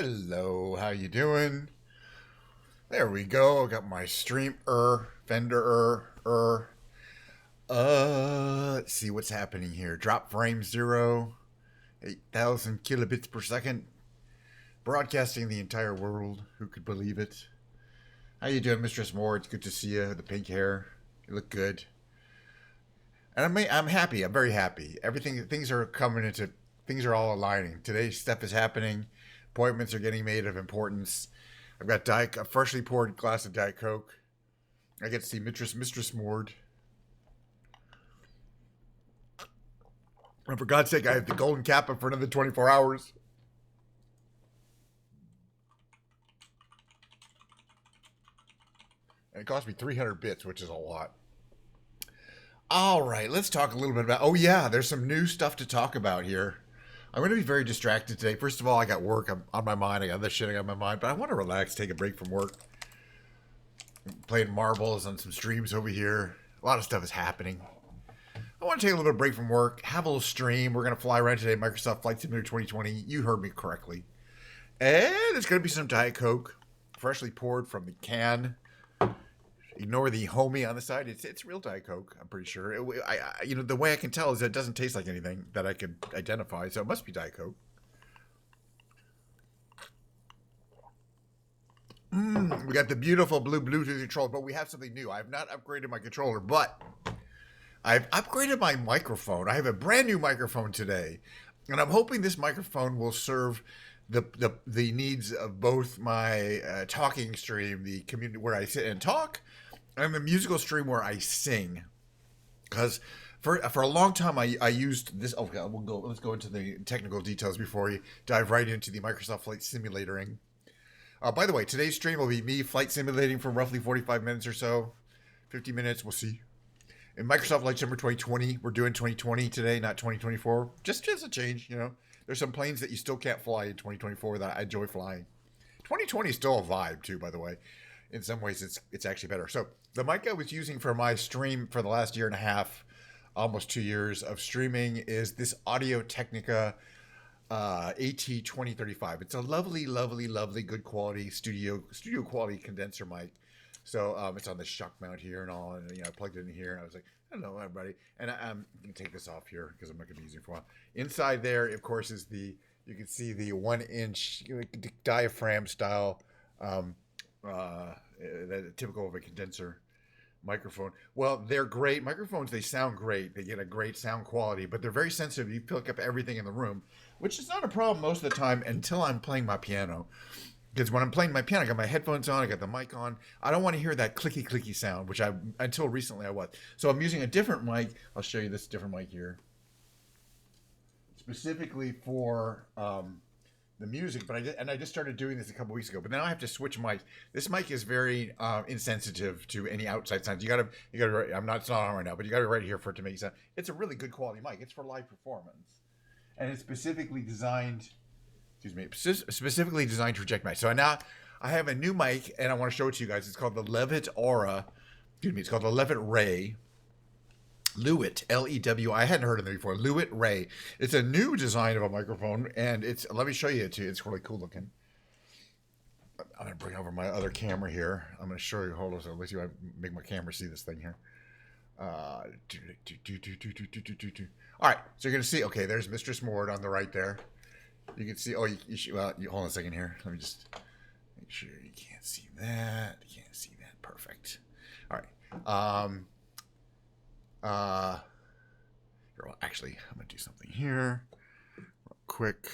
Hello, how you doing? There we go. I got my stream Fender. Let's see what's happening here. Drop frame 0, 8,000 kilobits per second. Broadcasting the entire world. Who could believe it? How you doing, Mistress Moore? It's good to see you. The pink hair. You look good. And I'm happy. I'm very happy. Things are coming into, things are all aligning. Today, stuff is happening. Appointments are getting made of importance. I've got a freshly poured glass of Diet Coke. I get to see Mistress Mord. And for God's sake, I have the golden kappa for another 24 hours. And it cost me 300 bits, which is a lot. All right, let's talk a little bit about... Oh, yeah, there's some new stuff to talk about here. I'm going to be very distracted today. First of all, I got work on my mind. I got other shit on my mind. But I want to relax, take a break from work. I'm playing marbles on some streams over here. A lot of stuff is happening. I want to take a little bit of break from work, have a little stream. We're going to fly around today, Microsoft Flight Simulator 2020. You heard me correctly. And there's going to be some Diet Coke, freshly poured from the can. Ignore the homie on the side. It's real Diet Coke, I'm pretty sure. The way I can tell is that it doesn't taste like anything that I could identify, so it must be Diet Coke. We got the beautiful blue Bluetooth controller, but we have something new. I have not upgraded my controller, but I've upgraded my microphone. I have a brand new microphone today, and I'm hoping this microphone will serve the needs of both my talking stream, the community where I sit and talk, and the musical stream where I sing. Because for a long time I used this. Okay, let's go into the technical details before we dive right into the Microsoft Flight Simulating. By the way, today's stream will be me flight simulating for roughly 45 minutes or so, 50 minutes. We'll see. In Microsoft Flight Simulator 2020, we're doing 2020 today, not 2024. Just a change, you know. There's some planes that you still can't fly in 2024 that I enjoy flying. 2020 is still a vibe too, by the way. In some ways, it's actually better. So the mic I was using for my stream for the last year and a half, almost 2 years of streaming, is this Audio Technica AT2035. It's a lovely, lovely, lovely, good quality studio quality condenser mic. So it's on the shock mount here and all, and I plugged it in here, and I was like, "Hello, everybody." And I'm gonna take this off here because I'm not gonna be using it for a while. Inside there, of course, is you can see the 1-inch diaphragm style, typical of a condenser microphone. Well, they're great microphones. They sound great. They get a great sound quality, but they're very sensitive. You pick up everything in the room, which is not a problem most of the time until I'm playing my piano. Because when I'm playing my piano, I got my headphones on, I got the mic on. I don't want to hear that clicky sound, which until recently I was. So I'm using a different mic. I'll show you this different mic here, specifically for the music. But I just started doing this a couple weeks ago. But now I have to switch mics. This mic is very insensitive to any outside sounds. You gotta. It's not on right now, but you gotta be right here for it to make sound. It's a really good quality mic. It's for live performance, and it's specifically designed. Specifically designed to reject mic. So now I have a new mic, and I want to show it to you guys. It's called the Levitt Aura. It's called the Levitt Ray. Lewitt, Lew. I hadn't heard of it before. Lewitt Ray. It's a new design of a microphone, and let me show you it too. It's really cool looking. I'm gonna bring over my other camera here. I'm gonna show you. Hold on, so let's see if I make my camera see this thing here. All right, so you're gonna see. Okay, there's Mistress Mord on the right there. You can see, hold on a second here. Let me just make sure you can't see that. You can't see that. Perfect. All right. Actually, I'm going to do something here real quick.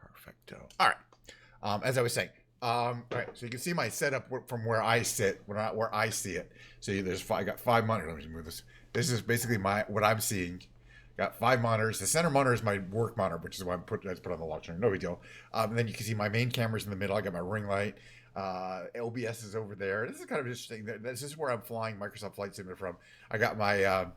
Perfecto. All right. As I was saying, all right, so you can see my setup from where I sit, where I see it. So I got 5 monitors. Let me just move this. This is basically what I'm seeing. Got 5 monitors. The center monitor is my work monitor, which is why I put on the lock screen. No big deal. And then you can see my main camera's in the middle. I got my ring light. OBS is over there. This is kind of interesting. This is where I'm flying Microsoft Flight Simulator from. I got my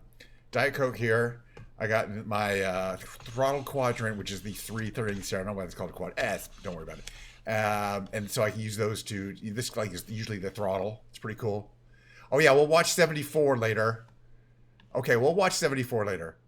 Diet Coke here. I got my throttle quadrant, which is the 3 things here. I don't know why it's called a quad S. Don't worry about it. And so I can use those two. This is usually the throttle. It's pretty cool. Oh yeah, we'll watch 74 later. Okay, we'll watch 74 later.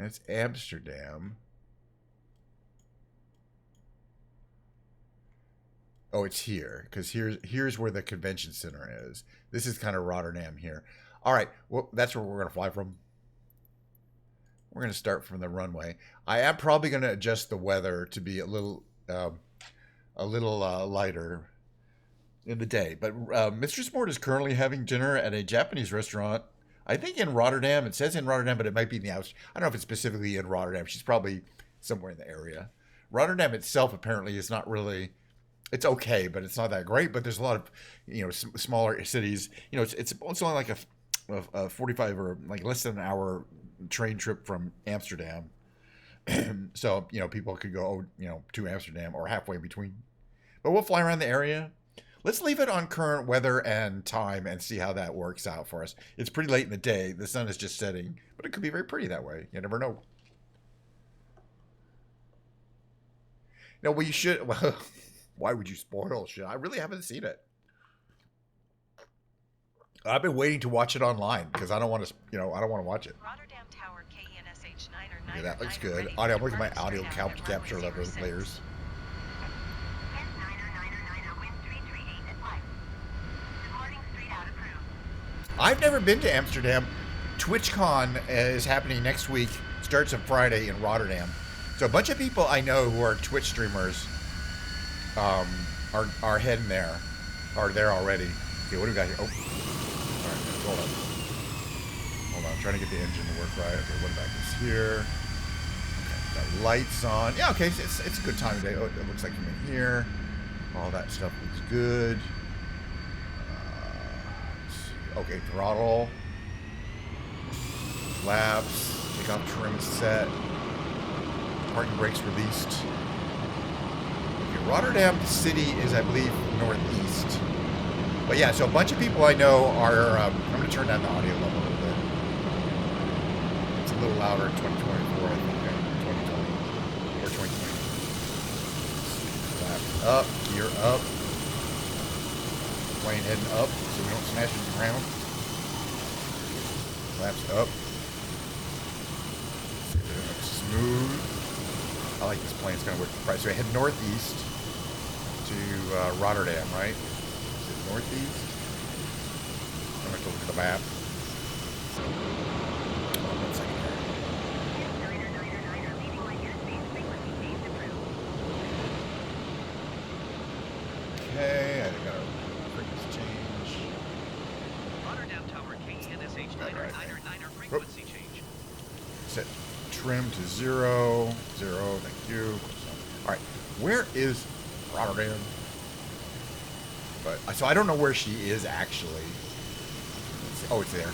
And it's Amsterdam. Oh, it's here, because here's where the convention center is. This is kind of Rotterdam here. All right, well, that's where we're going to fly from. We're going to start from the runway. I am probably going to adjust the weather to be a little lighter in the day. But Mistress Mort is currently having dinner at a Japanese restaurant. I think in Rotterdam. It says in Rotterdam, but it might be in the house. I don't know if it's specifically in Rotterdam. She's probably somewhere in the area. Rotterdam itself apparently is not really. It's okay, but it's not that great. But there's a lot of, smaller cities. It's only like a 45 or like less than an hour train trip from Amsterdam. So, people could go, to Amsterdam or halfway between. But we'll fly around the area. Let's leave it on current weather and time and see how that works out for us. It's pretty late in the day. The sun is just setting, but it could be very pretty that way. You never know. No, well, you should. Well, why would you spoil shit? I really haven't seen it. I've been waiting to watch it online because I don't want to, I don't want to watch it. Rotterdam Tower KNSH 9 or 9. Yeah, that looks good. Audio, I'm looking at my audio capture layers. I've never been to Amsterdam. TwitchCon is happening next week. Starts on Friday in Rotterdam. So a bunch of people I know who are Twitch streamers are heading there. Are there already. Okay, what do we got here? Oh. Alright, hold on. Hold on, I'm trying to get the engine to work right. Okay, what about this here? Okay, got lights on. Yeah, okay, it's a good time of day. Oh, it looks like I'm in here. All that stuff looks good. Okay, throttle, flaps, take off trim set, parking brakes released. Okay, Rotterdam City is, I believe, northeast. But yeah, so a bunch of people I know are, I'm going to turn down the audio level a little bit. It's a little louder in 2024, I think, 2020, or 2020. Flaps up, gear up. Plane heading up so we don't smash into the ground. Flaps up. Smooth. I like this plane. It's going to work the price. So I head northeast to Rotterdam, right? Is it northeast? I'm going to look at the map. One second here. Okay, I got to change. Rotterdam Tower KNSH 9er frequency change. Set trim to 0. Thank you. All right, where is Rotterdam? But so I don't know where she is actually. Oh, it's there.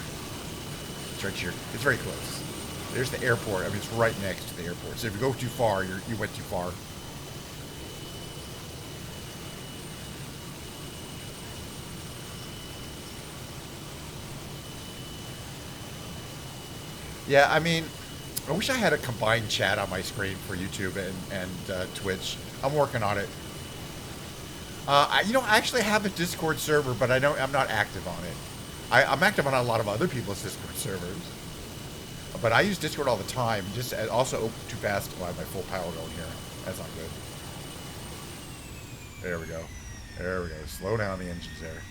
It's right here. It's very close. There's the airport. I mean, it's right next to the airport. So if you go too far, you went too far. Yeah, I mean, I wish I had a combined chat on my screen for YouTube and Twitch. I'm working on it. I actually have a Discord server, but I'm not active on it. I'm active on a lot of other people's Discord servers. But I use Discord all the time. Just also too fast to have my full power going here. That's not good. There we go. There we go. Slow down the engines there.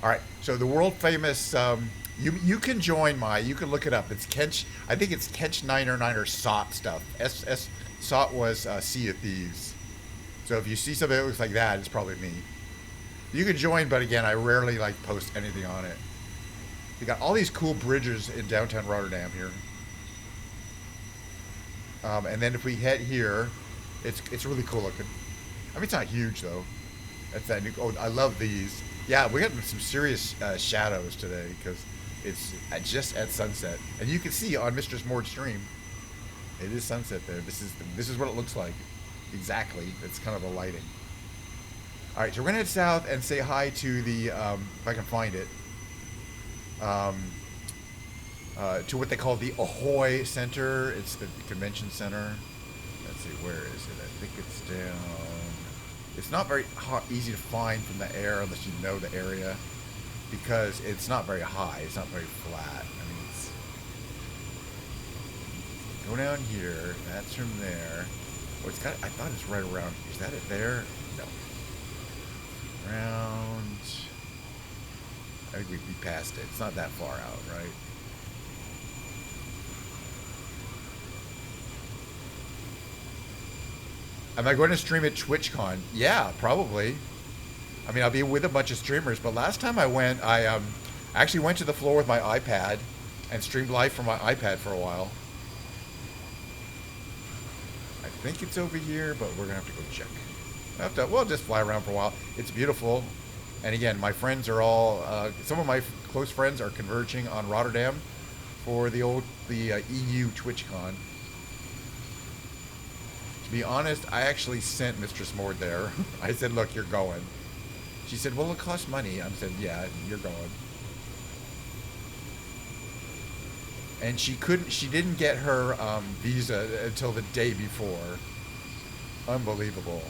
All right. So the world famous. You can join you can look it up. It's Kench. I think it's Kench 9er SOT stuff. SOT was Sea of Thieves. So if you see something that looks like that, it's probably me. You can join, but again, I rarely post anything on it. You got all these cool bridges in downtown Rotterdam here. And then if we head here, it's really cool looking. I mean, it's not huge though. That's that new. Oh, I love these. Yeah, we got some serious shadows today because it's just at sunset, and you can see on Mistress Mort's stream, it is sunset there. This is what it looks like. Exactly. It's kind of the lighting. All right, so we're gonna head south and say hi to the if I can find it. To what they call the Ahoy Center. It's the convention center. Let's see, where is it? I think it's down. It's not very easy to find from the air unless you know the area, because it's not very high. It's not very flat. I mean, Go down here. That's from there. Oh, it's got. I thought it's right around. Is that it there? No. Around. I think we'd be past it. It's not that far out, right? Am I going to stream at TwitchCon? Yeah, probably. I mean, I'll be with a bunch of streamers, but last time I went, I actually went to the floor with my iPad and streamed live from my iPad for a while. I think it's over here, but we're going to have to go check. We'll just fly around for a while. It's beautiful. And again, my friends are all, some of my close friends are converging on Rotterdam for the EU TwitchCon. To be honest, I actually sent Mistress Mord there. I said, look, you're going. She said, well, it costs money. I said, yeah, you're going. And she didn't get her visa until the day before. Unbelievable.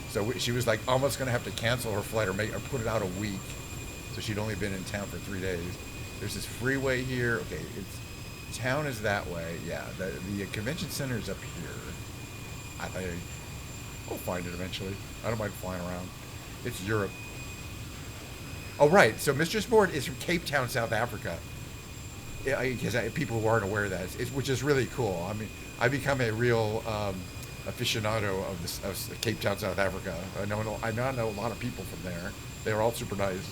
So she was like almost going to have to cancel her flight or put it out a week. So she'd only been in town for 3 days. There's this freeway here. Okay, town is that way. Yeah, the convention center is up here. I think we'll find it eventually. I don't mind flying around. It's Europe. Oh, right. So Mistress Mord is from Cape Town, South Africa. Because people who aren't aware of that, which is really cool. I mean, I become a real aficionado of Cape Town, South Africa. I know a lot of people from there. They're all super nice.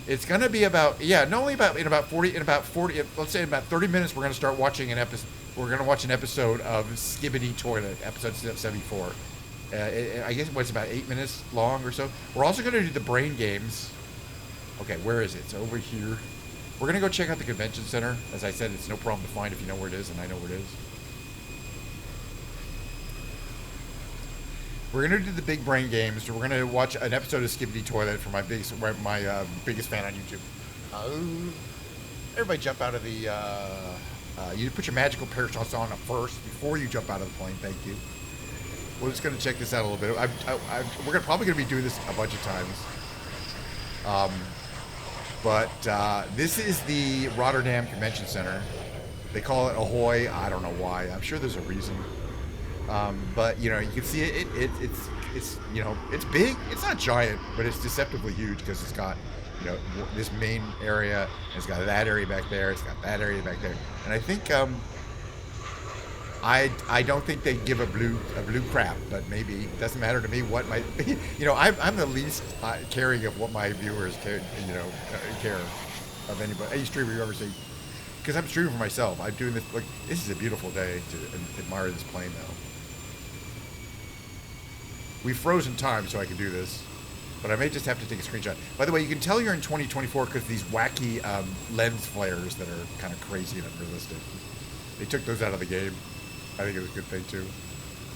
It's going to be about, in about 40, let's say in about 30 minutes, we're going to start watching an episode. We're going to watch an episode of Skibbity Toilet, episode 74. I guess it's about 8 minutes long or so. We're also going to do the brain games. Okay, where is it? It's over here. We're going to go check out the convention center. As I said, it's no problem to find if you know where it is, and I know where it is. We're going to do the big brain games. So we're going to watch an episode of Skibbity Toilet for my biggest fan on YouTube. Everybody jump out of the... you put your magical parachutes on first before you jump out of the plane. Thank you. We're just going to check this out a little bit. We're probably going to be doing this a bunch of times. But this is the Rotterdam Convention Center. They call it Ahoy. I don't know why. I'm sure there's a reason. But you can see it's big. It's not giant, but it's deceptively huge because it's got this main area. And it's got that area back there. It's got that area back there. And I think I don't think they give a blue crap, but maybe it doesn't matter to me what my I'm the least caring of what my viewers care of anybody, any streamer you ever see, because I'm streaming for myself. I'm doing this this is a beautiful day to admire this plane though. We've frozen time so I can do this, but I may just have to take a screenshot. By the way, you can tell you're in 2024 because these wacky lens flares that are kind of crazy and unrealistic. They took those out of the game. I think it was a good thing too.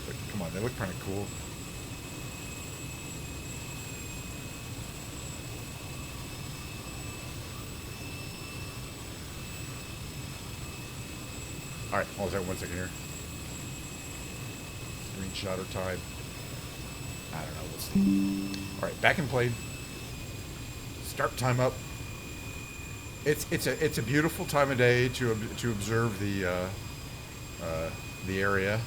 But come on, they look kind of cool. All right, hold on 1 second here. Screenshotter time. I don't know. Let's see. All right, back in plane. Start time up. It's a beautiful time of day to observe the area.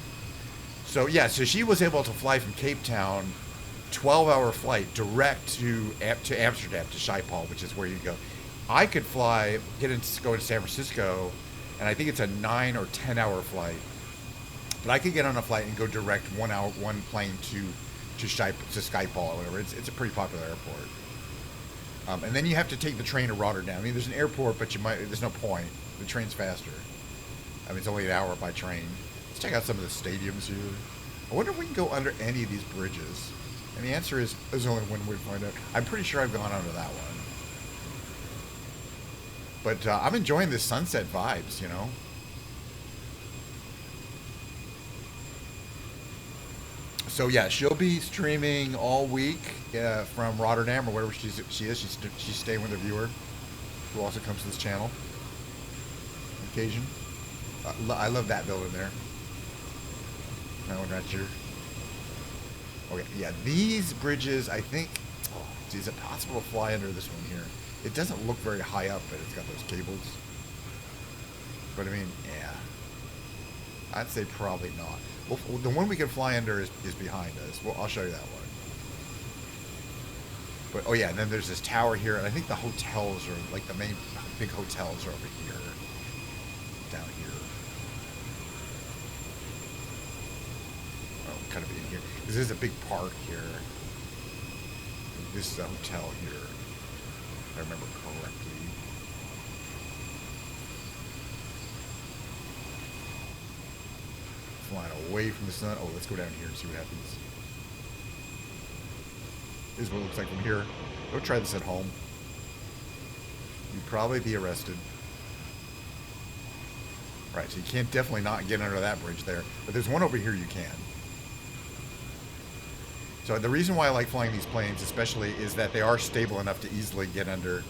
So yeah, so she was able to fly from Cape Town, 12-hour flight direct to Amsterdam, to Schiphol, which is where you go. I could go to San Francisco, and I think it's a 9 or 10-hour flight. But I could get on a flight and go direct one plane to Schiphol or whatever. It's a pretty popular airport. And then you have to take the train to Rotterdam. I mean, there's an airport, but there's no point. The train's faster. I mean, it's only an hour by train. Let's check out some of the stadiums here. I wonder if we can go under any of these bridges. And the answer is, there's only one way to find out. I'm pretty sure I've gone under that one. But I'm enjoying the sunset vibes, So yeah, she'll be streaming all week from Rotterdam or wherever she is. She's staying with a viewer who also comes to this channel on occasion. I love that building there. That one right here. Okay, yeah, these bridges, I think... is it possible to fly under this one here? It doesn't look very high up, but it's got those cables. But I mean, yeah. I'd say probably not. Well, the one we can fly under is behind us. Well, I'll show you that one. But, oh yeah, and then there's this tower here, and I think the hotels are, like the main big hotels are over here. Down here. Oh, kind of in here. Because there's a big park here. This is a hotel here, if I remember correctly. Flying away from the sun. Oh, let's go down here and see what happens. This is what it looks like from here. Don't try this at home. You'd probably be arrested. Right, so you can't definitely not get under that bridge there. But there's one over here you can. So the reason why I like flying these planes especially is that they are stable enough to easily get under.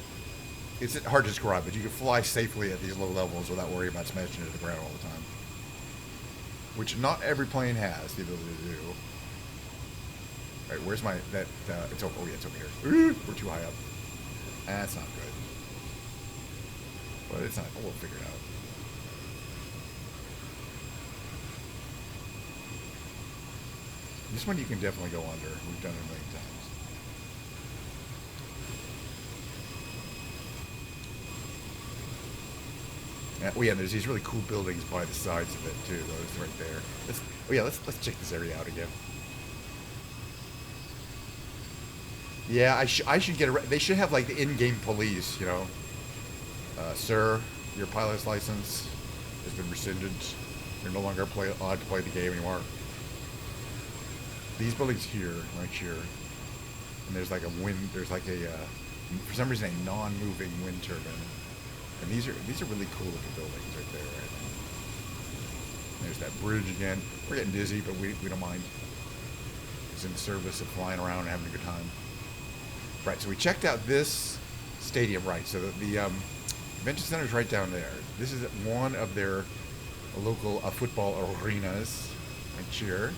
It's hard to describe, but you can fly safely at these low levels without worrying about smashing into the ground all the time. Which not every plane has the ability to do. All right, where's my, it's over, oh yeah, it's over here. Ooh, we're too high up. That's not good. But it's not, we'll figure it out. This one you can definitely go under. We've done it a million times. Oh yeah, there's these really cool buildings by the sides of it too. Those right there. Let's check this area out again. Yeah, I should get they should have like the in-game police, you know. Sir, your pilot's license has been rescinded. You're no longer allowed to play the game anymore. These buildings here, right here, and there's like a for some reason a non-moving wind turbine. And these are really cool looking buildings right there. Right? There's that bridge again. We're getting dizzy, but we don't mind. It's in the service of flying around and having a good time. Right, so we checked out this stadium, right? So the convention center is right down there. This is one of their local football arenas, right here.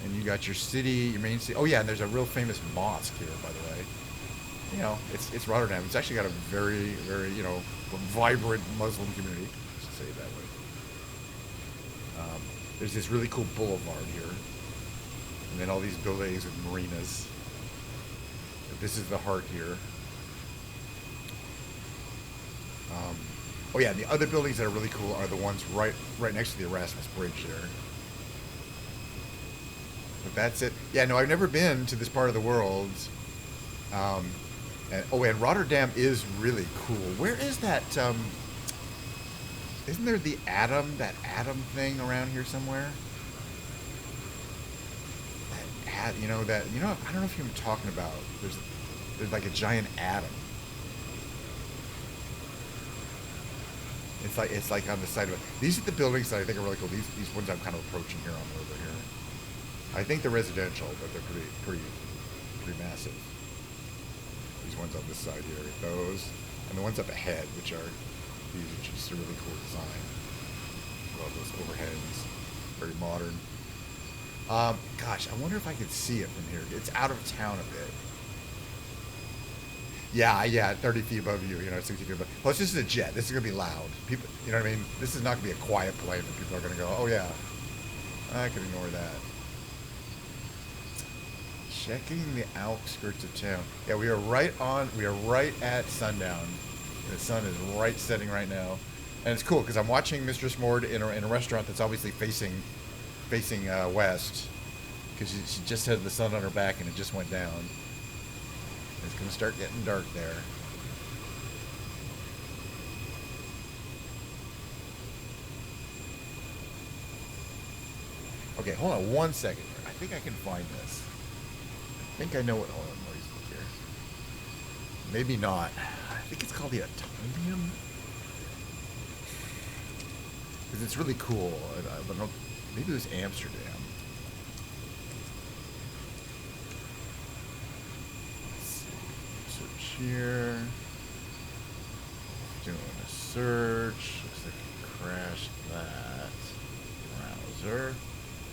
And you got your city, your main city. Oh yeah, and there's a real famous mosque here, by the way. You know, it's Rotterdam. It's actually got a very, very, you know, vibrant Muslim community. Let's say it that way. There's this really cool boulevard here, and then all these buildings with marinas. This is the heart here. Oh yeah, and the other buildings that are really cool are the ones right next to the Erasmus Bridge there. But that's it. Yeah, no, I've never been to this part of the world. And Rotterdam is really cool. Where is that? Isn't there that atom thing around here somewhere? I don't know if you know what I'm talking about. There's like a giant atom. It's like on the side of it. These are the buildings that I think are really cool. These ones I'm kind of approaching here on over here. I think they're residential, but they're pretty massive. These ones on this side here, those, and the ones up ahead, these are just a really cool design. Love those overheads, very modern. Gosh, I wonder if I could see it from here. It's out of town a bit. Yeah, 30 feet above you, 60 feet above. Plus, this is a jet. This is gonna be loud. People, you know what I mean? This is not gonna be a quiet plane, and people are gonna go, oh yeah, I can ignore that. Checking the outskirts of town. Yeah, we are right at sundown. The sun is right setting right now. And it's cool because I'm watching Mistress Mord in a restaurant that's obviously facing west. Because she just had the sun on her back and it just went down. It's going to start getting dark there. Okay, hold on one second here. I think I can find this. I think I know what. Hold on, let me look here. Maybe not. I think it's called the Atomium. Because it's really cool. But maybe it was Amsterdam. Let's see. Search here. Doing a search. Looks like it crashed that. Browser.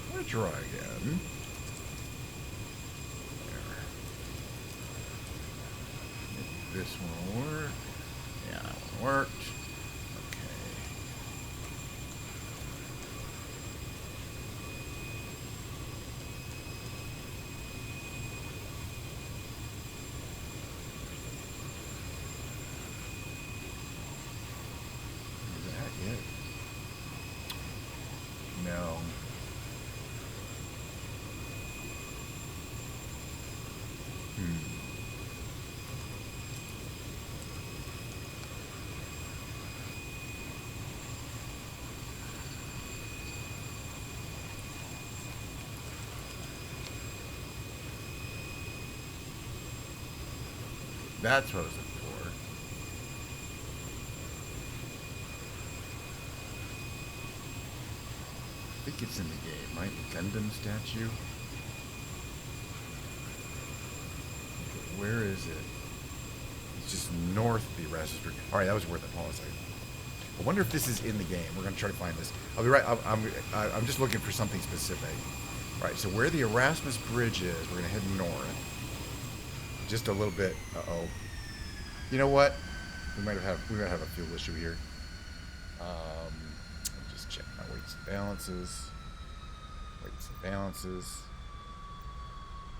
I'm going to try again. This That's what I was looking for. I think it's in the game, right? The Gundam statue. Okay, where is it? It's just north of the Erasmus Bridge. All right, that was worth it. Hold on a second. I wonder if this is in the game. We're going to try to find this. I'll be right. I'm just looking for something specific. All right, so where the Erasmus Bridge is, we're going to head north. Just a little bit. Uh-oh. You know what? We might have a fuel issue here. I'll just check my weights and balances. Weights and balances.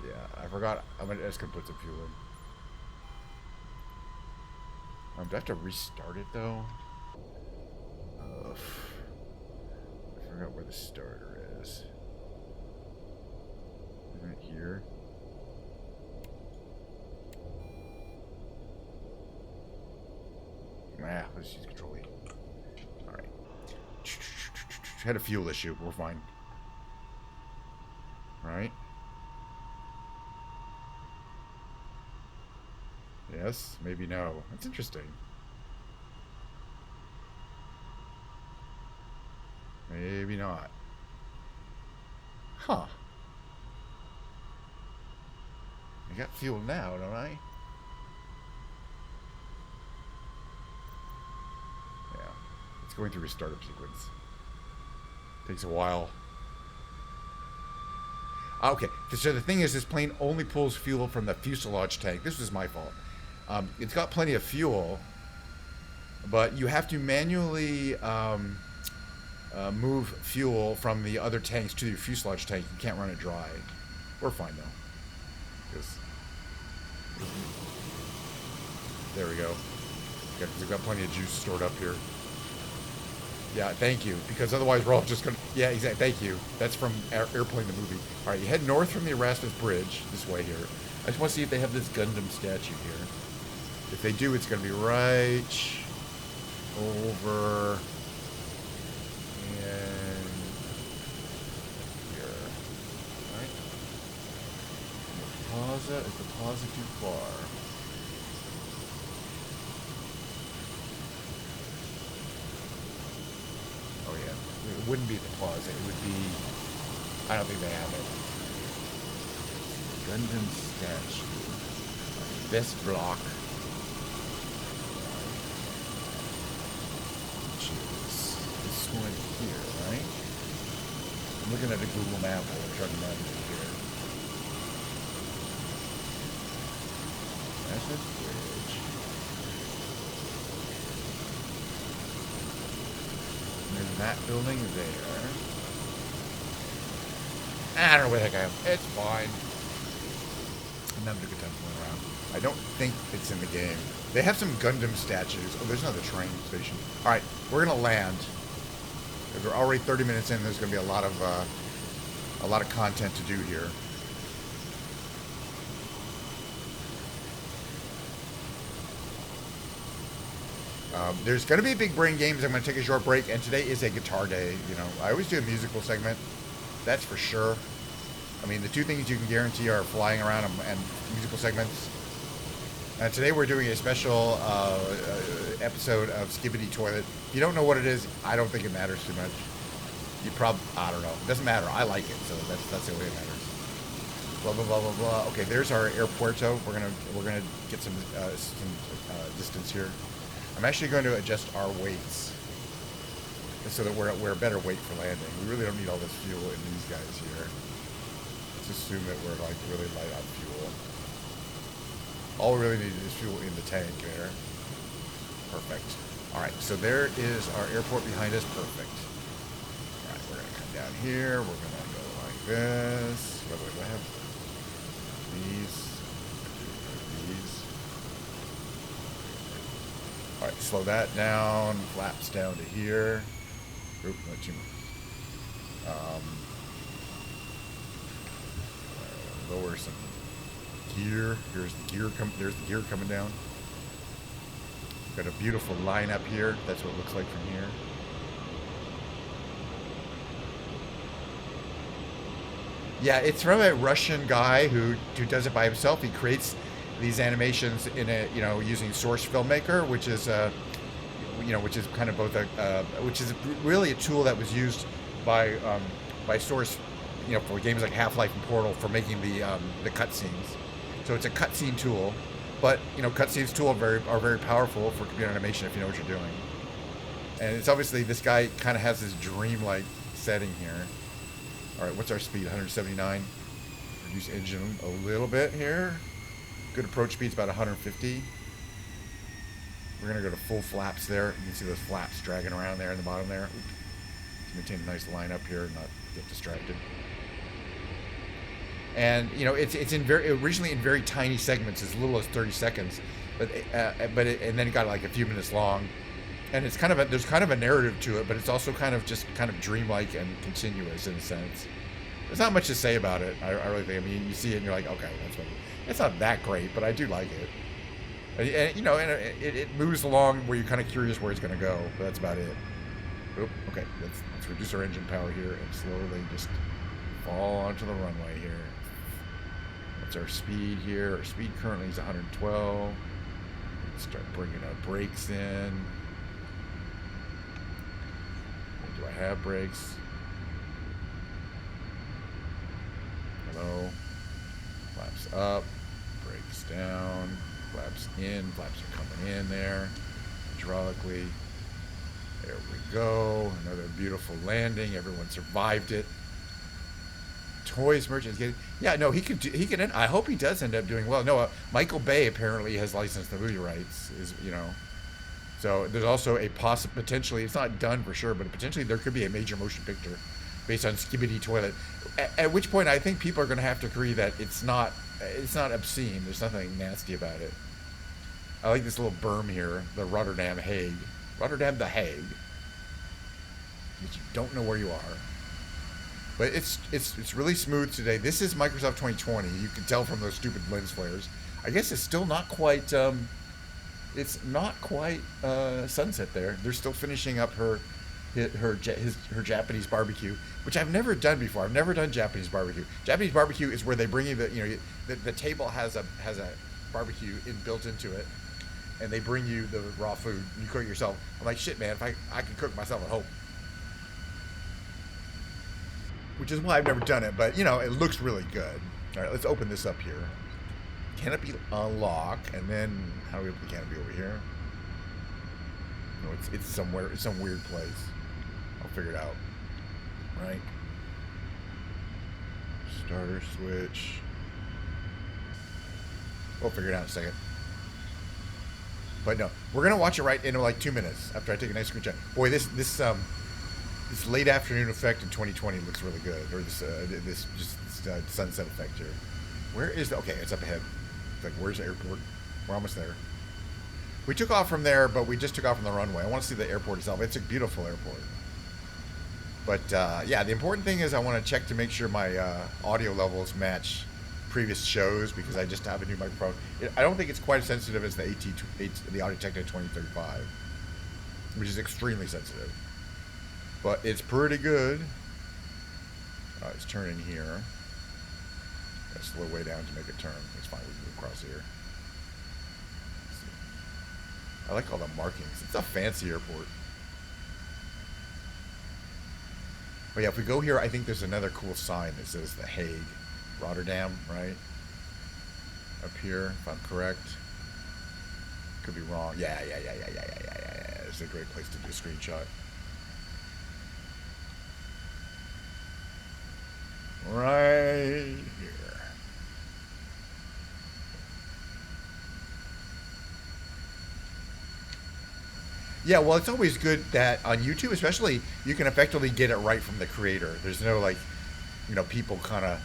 Yeah, I forgot. I'm just gonna put some fuel in. Do I have to restart it though? I forgot where the starter is. Isn't it here? Nah, let's use Control E. Alright. Had a fuel issue. We're fine. Alright. Yes, maybe no. That's interesting. Maybe not. Huh. I got fuel now, don't I? It's going through a startup sequence. Takes a while. Okay, so the thing is, this plane only pulls fuel from the fuselage tank. This was my fault. It's got plenty of fuel, but you have to manually move fuel from the other tanks to your fuselage tank. You can't run it dry. We're fine though. There we go. We've got plenty of juice stored up here. Yeah, thank you. Because otherwise we're all just going to... Yeah, exactly. Thank you. That's from Airplane the movie. All right, you head north from the Erasmus Bridge, this way here. I just want to see if they have this Gundam statue here. If they do, it's going to be right over... And... Here. Right? The plaza... Is the plaza too far? Oh yeah, it wouldn't be the plaza. It would be. I don't think they have it. Gundam statue. This block. Which is this one here, right? I'm looking at a Google map while I'm trying to navigate here. That's the bridge. There's that building there. I don't know where the heck I am. It's fine. I'm having a good time flying around. I don't think it's in the game. They have some Gundam statues. Oh, there's another train station. Alright, we're gonna land. We're already 30 minutes in. There's gonna be a lot of content to do here. There's going to be big brain games. I'm going to take a short break, and today is a guitar day. You know, I always do a musical segment. That's for sure. I mean, the two things you can guarantee are flying around and musical segments. And today we're doing a special episode of Skibbity Toilet. If you don't know what it is, I don't think it matters too much. You probably, I don't know. It doesn't matter. I like it, so that's the way it matters. Blah blah blah blah blah. Okay, there's our airporto. We're gonna get some distance here. I'm actually going to adjust our weights so that we're a better weight for landing. We really don't need all this fuel in these guys here. Let's assume that we're like really light on fuel. All we really need is fuel in the tank there. Perfect. All right, so there is our airport behind us. Perfect. All right, we're gonna come down here. We're gonna go like this. By the way, do I have these? All right, slow that down. Flaps down to here. Oop, not too much. Lower some gear. There's the gear coming down. Got a beautiful line up here. That's what it looks like from here. Yeah, it's from a Russian guy who does it by himself. He creates these animations in a, using Source Filmmaker, which is which is kind of both which is really a tool that was used by Source, for games like Half-Life and Portal for making the cutscenes. So it's a cutscene tool, but cutscenes tool are very powerful for computer animation if you know what you're doing. And it's obviously this guy kind of has this dreamlike setting here. All right, what's our speed? 179. Reduce engine a little bit here. Good approach speed's about 150. We're gonna go to full flaps there. You can see those flaps dragging around there in the bottom there. To maintain a nice line up here and not get distracted. And it's originally in very tiny segments, as little as 30 seconds, and then it got like a few minutes long. And it's there's kind of a narrative to it, but it's also kind of dreamlike and continuous in a sense. There's not much to say about it. I really think. I mean, you see it and you're like, okay, it's not that great, but I do like it. And it moves along where you're kind of curious where it's going to go, but that's about it. Oop, okay, let's reduce our engine power here and slowly just fall onto the runway here. What's our speed here? Our speed currently is 112. Let's start bringing our brakes in. Do I have brakes? Hello. Flaps up, brakes down, flaps in, flaps are coming in there, hydraulically. There we go. Another beautiful landing. Everyone survived it. Toys merchants getting. Yeah, no, he could. I hope he does end up doing well. No, Michael Bay apparently has licensed the movie rights. So there's also a potentially. It's not done for sure, but potentially there could be a major motion picture based on Skibidi Toilet. At which point I think people are going to have to agree that it's not obscene. There's nothing nasty about it. I like this little berm here, the Rotterdam Hague. Rotterdam the Hague. But you don't know where you are. But it's really smooth today. This is Microsoft 2020. You can tell from those stupid lens flares. I guess it's still not quite. It's not quite sunset there. They're still finishing up her Japanese barbecue, which I've never done before. I've never done Japanese barbecue. Japanese barbecue is where they bring you the table has a barbecue built into it, and they bring you the raw food and you cook it yourself. I'm like, shit, man, if I can cook myself at home. Which is why I've never done it, but it looks really good. All right, let's open this up here. Canopy unlock, and then how do we open the canopy over here? No, it's somewhere. It's some weird place. I'll figure it out. Right. Starter switch. We'll figure it out in a second. But no, we're gonna watch it right in like 2 minutes after I take a nice screenshot. Boy, this late afternoon effect in 2020 looks really good. Or this sunset effect here. Where is the? Okay, it's up ahead. It's like, where's the airport? We're almost there. We took off from there, but we just took off from the runway. I want to see the airport itself. It's a beautiful airport. But yeah, the important thing is I want to check to make sure my audio levels match previous shows, because I just have a new microphone. I don't think it's quite as sensitive as the Audio Technica 2035, which is extremely sensitive. But it's pretty good. It's turning here. Gotta slow way down to make a turn. It's fine. We can go across here. I like all the markings. It's a fancy airport. But yeah, if we go here, I think there's another cool sign that says The Hague. Rotterdam, right? Up here, if I'm correct. Could be wrong. Yeah. It's a great place to do a screenshot. Right here. Yeah, well, it's always good that on YouTube, especially, you can effectively get it right from the creator. There's no, people kind of,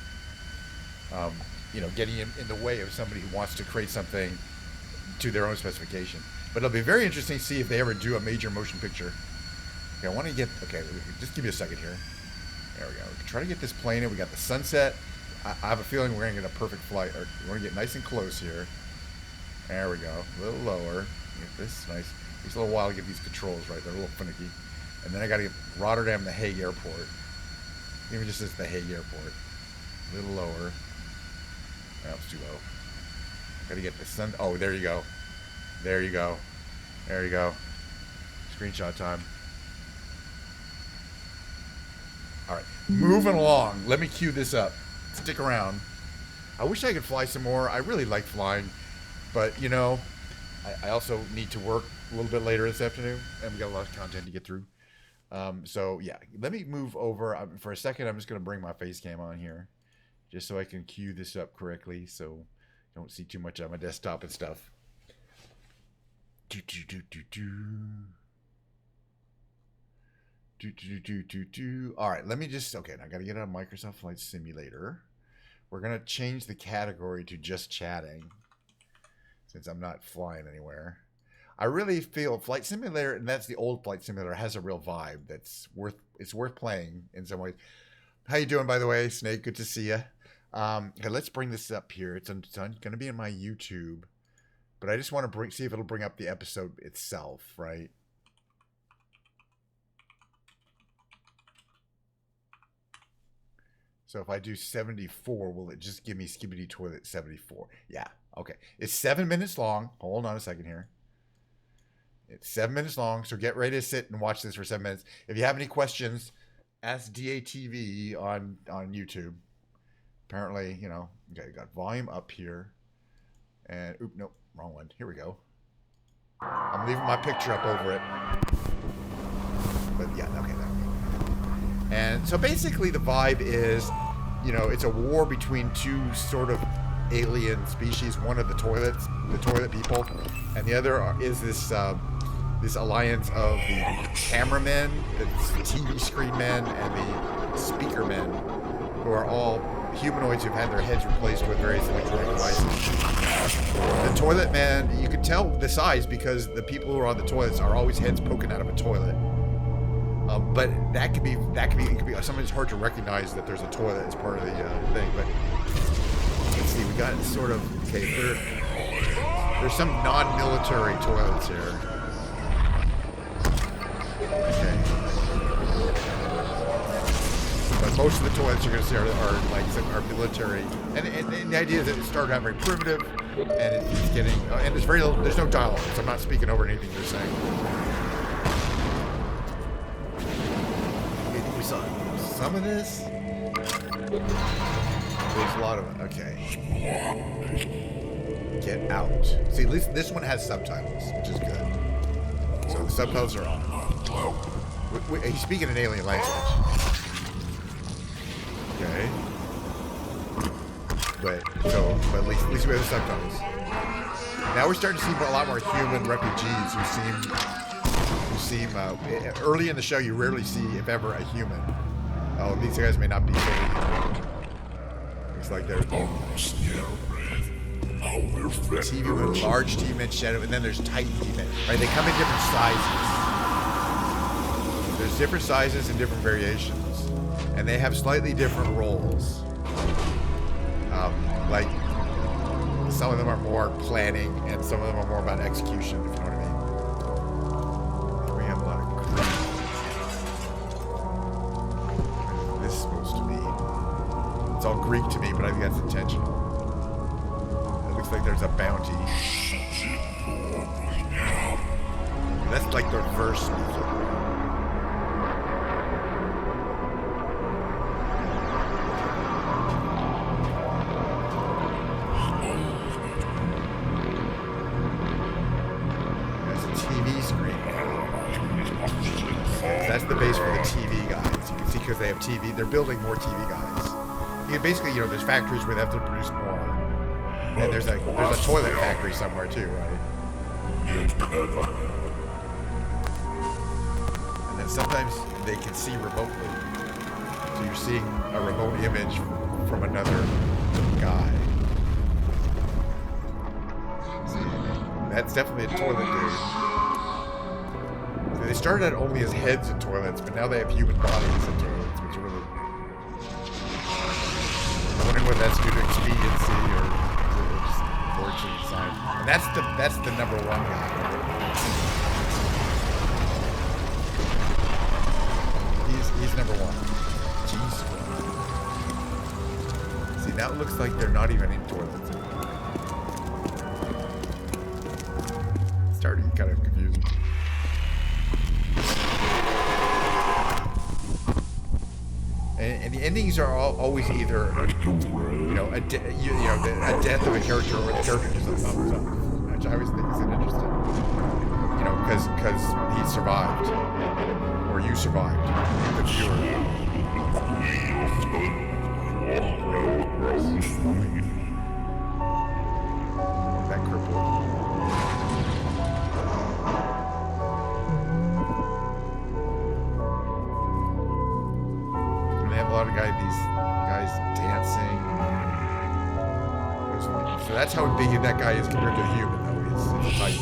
getting in the way of somebody who wants to create something to their own specification. But it'll be very interesting to see if they ever do a major motion picture. Okay, I want to get, just give me a second here. There we go. We can try to get this plane in. We got the sunset. I have a feeling we're going to get a perfect flight. We're going to get nice and close here. There we go. A little lower. Get this nice. Takes a little while to get these controls right. They're a little finicky. And then I got to get Rotterdam, the Hague Airport. Even just says the Hague Airport. A little lower. Oh, it's too low. Gotta get the sun. Oh, there you go. There you go. There you go. Screenshot time. Alright. Moving along. Let me cue this up. Stick around. I wish I could fly some more. I really like flying. But, you know, I also need to work a little bit later this afternoon. And we got a lot of content to get through. So, yeah. Let me move over. For a second, I'm just going to bring my face cam on here. Just so I can cue this up correctly. So don't see too much on my desktop and stuff. All right, let me just, okay, now I got to get on Microsoft Flight Simulator. We're going to change the category to just chatting since I'm not flying anywhere. I really feel Flight Simulator, and that's the old Flight Simulator, has a real vibe that's worth playing in some ways. How you doing, by the way, Snake? Good to see you. Okay, let's bring this up here. It's going to be in my YouTube, but I just want to see if it'll bring up the episode itself, right? So if I do 74, will it just give me Skibbity Toilet 74? Yeah, okay. It's 7 minutes long. Hold on a second here. It's 7 minutes long, so get ready to sit and watch this for 7 minutes. If you have any questions, ask DATV on YouTube. Apparently, you know, okay, got volume up here. And, oop, nope, wrong one. Here we go. I'm leaving my picture up over it. But yeah, okay, there we go. And so basically the vibe is, you know, it's a war between two sort of alien species. One of the toilet people, and the other is this this alliance of the cameramen, the TV screen men, and the speaker men, who are all humanoids who've had their heads replaced with various electronic devices. The toilet man, you can tell the size because the people who are on the toilets are always heads poking out of a toilet. But it could be sometimes it's hard to recognize that there's a toilet as part of the thing. But let's see, we got sort of, okay, there's some non-military toilets here. Okay. But most of the toilets you're going to see are military. And the idea is that it started out very primitive, and it's getting, and there's no dialogue, so I'm not speaking over anything you're saying. We saw some of this. There's a lot of it. Okay. Get out. See, at least this one has subtitles, which is good. So the subtitles are on. He's speaking an alien language. Okay. But at least we have the subtitles. Now we're starting to see a lot more human refugees who seem early in the show you rarely see, if ever, a human. Oh, these guys may not be fully human. Looks like they're TV with large TV shadow, and then there's tight TV. Right, they come in different sizes. There's different sizes and different variations, and they have slightly different roles. Like some of them are more planning, and some of them are more about execution, if you know what I mean. We have a lot of Greek. What is this supposed to be? It's all Greek to me, but I think that's intentional. It looks like there's a bounty. That's like the verse music. That's the base for the TV guys. You can see because they have TV, they're building more TV guys. You can basically, you know, there's factories where they have to produce more, and there's a toilet factory somewhere too, right? And then sometimes they can see remotely, so you're seeing a remote image from another guy. See, that's definitely a toilet dude. They started out only as heads in toilets, but now they have human bodies in toilets, which are really... I'm wondering whether that's due to expediency or just fortune sign. And that's the number one guy. He's number one. Jeez. See, now it looks like they're not even in toilets anymore. and the endings are always either a death of a character or the character just a thumbs up, which I always think is interesting. Because he survived or you survived, the viewer. That crippled. And they have a lot of these guys dancing. So that's how big that guy is compared to a human, though. It's tiny.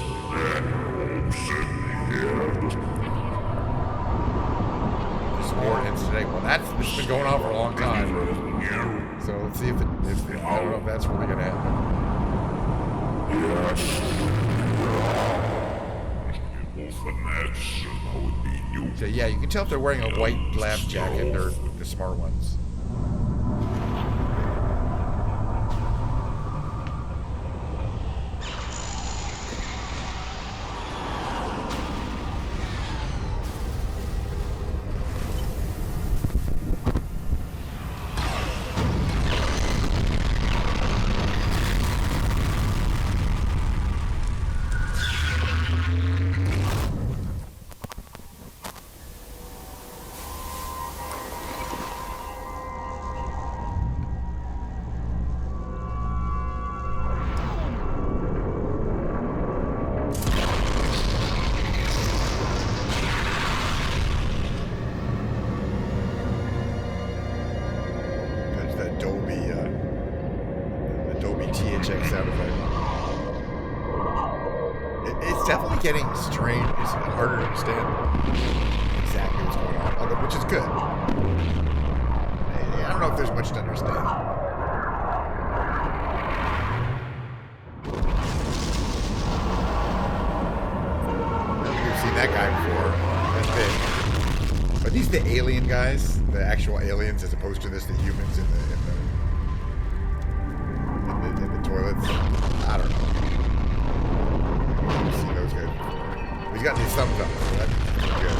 This war ends today. Well, it's been going on for a long time. So let's see if I don't know if that's really gonna happen. So yeah, you can tell if they're wearing a white lab jacket. They're the smart ones. It's definitely getting strange. It's harder to understand exactly what's going on, which is good. I don't know if there's much to understand. We've seen that guy before. That's big. Are these the alien guys? The actual aliens, as opposed to the humans in the toilets? I don't know. See those guys. He's got these thumbs up, so that's good.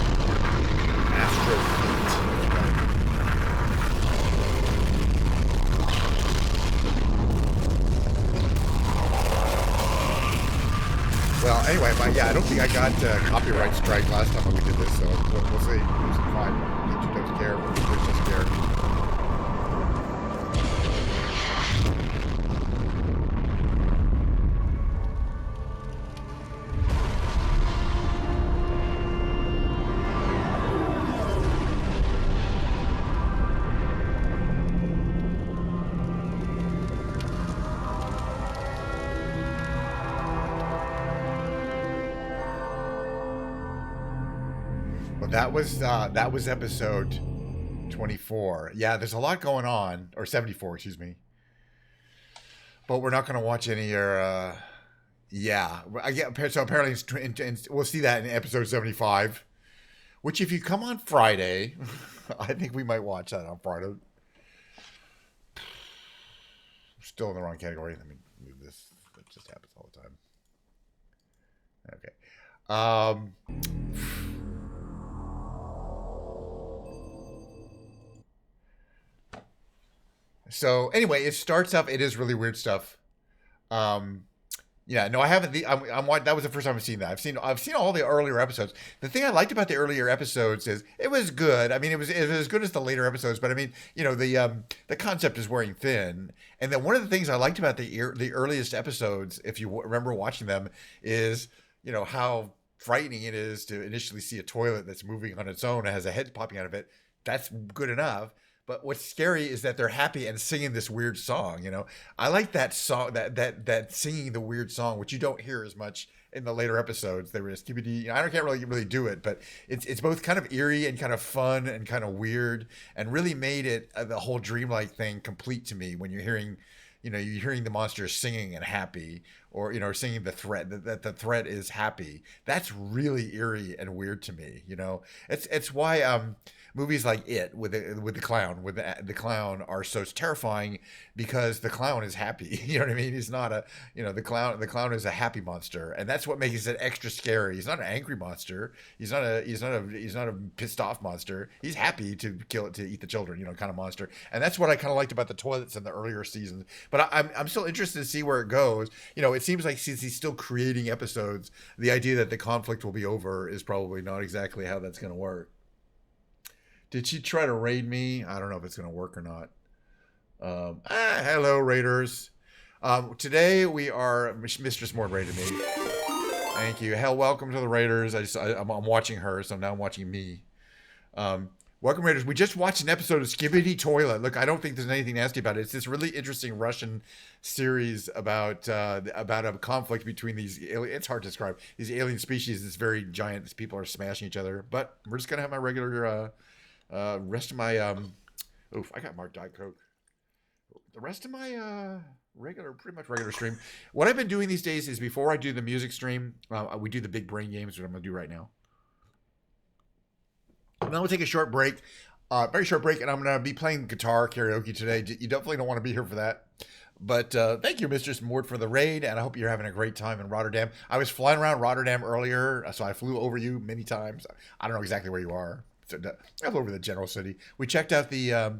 Astro Fleet. Well, anyway, I don't think I got copyright strike last time when we did this, so we'll see. It's fine. YouTube doesn't care. Twitch doesn't care. That was episode 24. Yeah, there's a lot going on, or 74, excuse me. But we're not going to watch any. So apparently, we'll see that in episode 75. Which, if you come on Friday, I think we might watch that on Friday. Still in the wrong category. Let me move this. That just happens all the time. Okay. So anyway, it starts up. It is really weird stuff. Yeah, no, I haven't. That was the first time I've seen that. I've seen all the earlier episodes. The thing I liked about the earlier episodes is it was good. I mean, it was as good as the later episodes. But I mean, the concept is wearing thin. And then one of the things I liked about the earliest episodes, if you remember watching them, is how frightening it is to initially see a toilet that's moving on its own and has a head popping out of it. That's good enough. But what's scary is that they're happy and singing this weird song. I like that song, that singing the weird song, which you don't hear as much in the later episodes. They were just TBD. I can't really do it, but it's both kind of eerie and kind of fun and kind of weird, and really made it the whole dreamlike thing complete to me when you're hearing. You're hearing the monster singing and happy, or singing the threat that the threat is happy. That's really eerie and weird to me. It's why movies like It with the clown, with the clown are so terrifying because the clown is happy. You know what I mean? He's not a, the clown is a happy monster, and that's what makes it extra scary. He's not an angry monster. He's not a pissed off monster. He's happy to eat the children, kind of monster. And that's what I kind of liked about the toilets in the earlier seasons. But I'm still interested to see where it goes. It seems like since he's still creating episodes, the idea that the conflict will be over is probably not exactly how that's going to work. Did she try to raid me? I don't know if it's going to work or not. Hello, raiders. Today we are Mistress Mord raided me. Thank you. Hell, welcome to the raiders. I'm watching her, so now I'm watching me. Welcome, raiders. We just watched an episode of Skibidi Toilet. Look, I don't think there's anything nasty about it. It's this really interesting Russian series about a conflict between these it's hard to describe, these alien species. This very giant. These people are smashing each other. But we're just gonna have my regular rest of my I got marked Diet Coke. The rest of my pretty much regular stream. What I've been doing these days is before I do the music stream, we do the big brain games, which I'm gonna do right now. And then we'll take a short break, very short break, and I'm going to be playing guitar karaoke today. You definitely don't want to be here for that. But thank you, Mistress Mord, for the raid, and I hope you're having a great time in Rotterdam. I was flying around Rotterdam earlier, so I flew over you many times. I don't know exactly where you are. I flew over the general city. We checked out the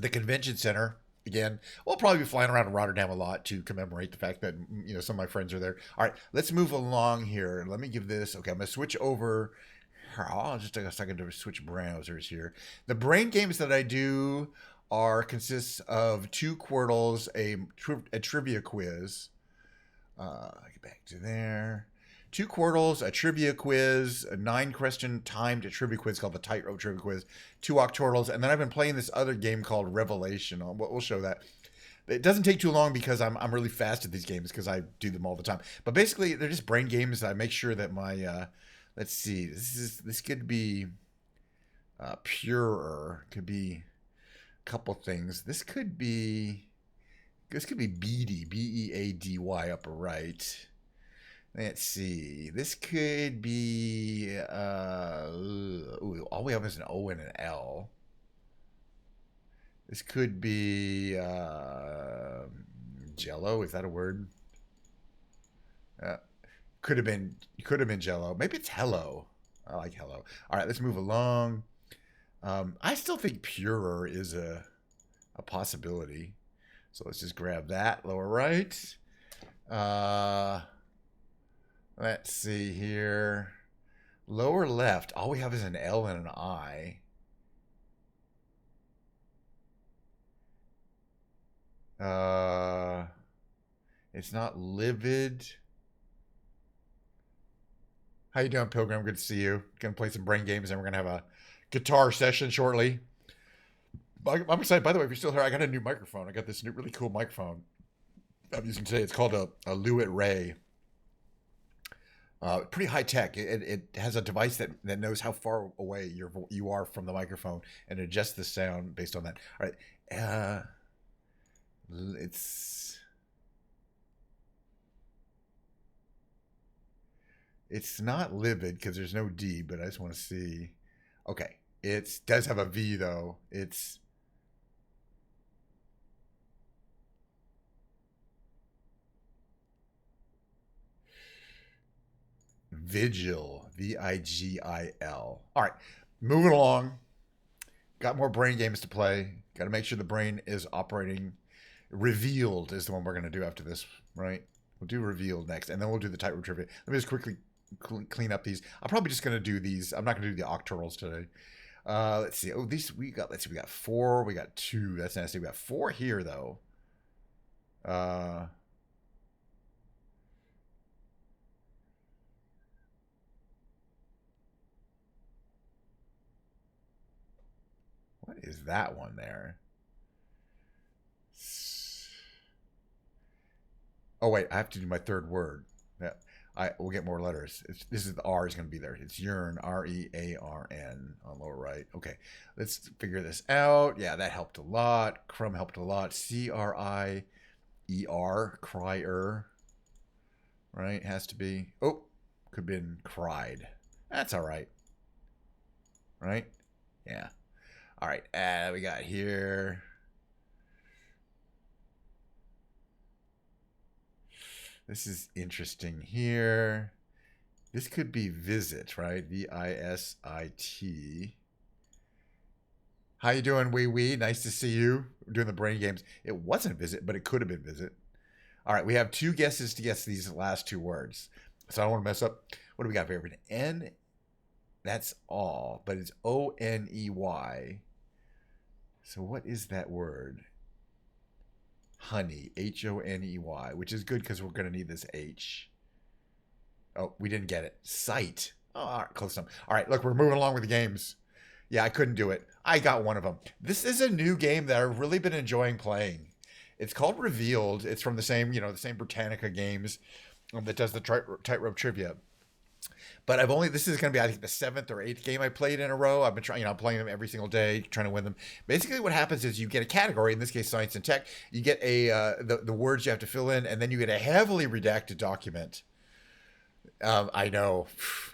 convention center. Again, we'll probably be flying around Rotterdam a lot to commemorate the fact that some of my friends are there. All right, let's move along here. Let me give this. Okay, I'm gonna switch over. I'll just take a second to switch browsers here. The brain games that I do consists of 2 Quirtles, a trivia quiz. Get back to there. 2 Quirtles, a trivia quiz, a 9-question timed trivia quiz called the Tightrope Trivia Quiz, 2 Octortles, and then I've been playing this other game called Revelation. We'll show that. It doesn't take too long because I'm really fast at these games because I do them all the time. But basically, they're just brain games. I make sure that my let's see, this could be purer. Could be a couple things. This could be beady, B-E-A-D-Y, upper right. Let's see. This could be all we have is an O and an L. This could be Jello. Is that a word? Could have been Jello. Maybe it's hello. I like hello. All right, let's move along. I still think purer is a possibility. So let's just grab that lower right. Let's see here. Lower left. All we have is an L and an I. It's not livid. How you doing, Pilgrim? Good to see you. Gonna play some brain games and we're gonna have a guitar session shortly. I'm excited. By the way, if you're still here, I got a new microphone. I got this new really cool microphone I'm using today. It's called a Lewitt Ray. Pretty high tech. It has a device that knows how far away you are from the microphone and adjusts the sound based on that. All right. It's not livid because there's no D, but I just want to see. Okay. It does have a V though. It's Vigil, V-I-G-I-L. All right, moving along. Got more brain games to play. Got to make sure the brain is operating. Revealed is the one we're going to do after this, right? We'll do Revealed next, and then we'll do the Tightrope Trivia. Let me just quickly clean up these. I'm probably just going to do these. I'm not going to do the Octorals today. Let's see. Oh, these we got 4. We got 2. That's nasty. We got 4 here, though. What is that one there? Oh, wait. I have to do my third word. Yeah, we'll get more letters. This is the R is going to be there. It's Yearn, R-E-A-R-N on lower right. Okay. Let's figure this out. Yeah, that helped a lot. Crumb helped a lot. C-R-I-E-R. Crier. Right? Has to be. Oh, could have been cried. That's all right. right? Yeah. All right. We got here. This is interesting here. This could be visit, right? VISIT. How you doing, wee wee? Nice to see you. We're doing the brain games. It wasn't visit, but it could have been visit. All right, we have 2 guesses to guess these last 2 words. So I don't want to mess up. What do we got here? N, that's all, but it's ONEY. So what is that word? Honey, HONEY, which is good because we're going to need this H. Oh, we didn't get it. Sight. Oh, all right, close enough. All right, look, we're moving along with the games. Yeah, I couldn't do it. I got one of them. This is a new game that I've really been enjoying playing. It's called Revealed. It's from the same, the same Britannica games that does the tightrope trivia. But this is going to be, I think, the 7th or 8th game I played in a row. I've been trying, I'm playing them every single day, trying to win them. Basically, what happens is you get a category, in this case, science and tech. You get the words you have to fill in, and then you get a heavily redacted document. I know.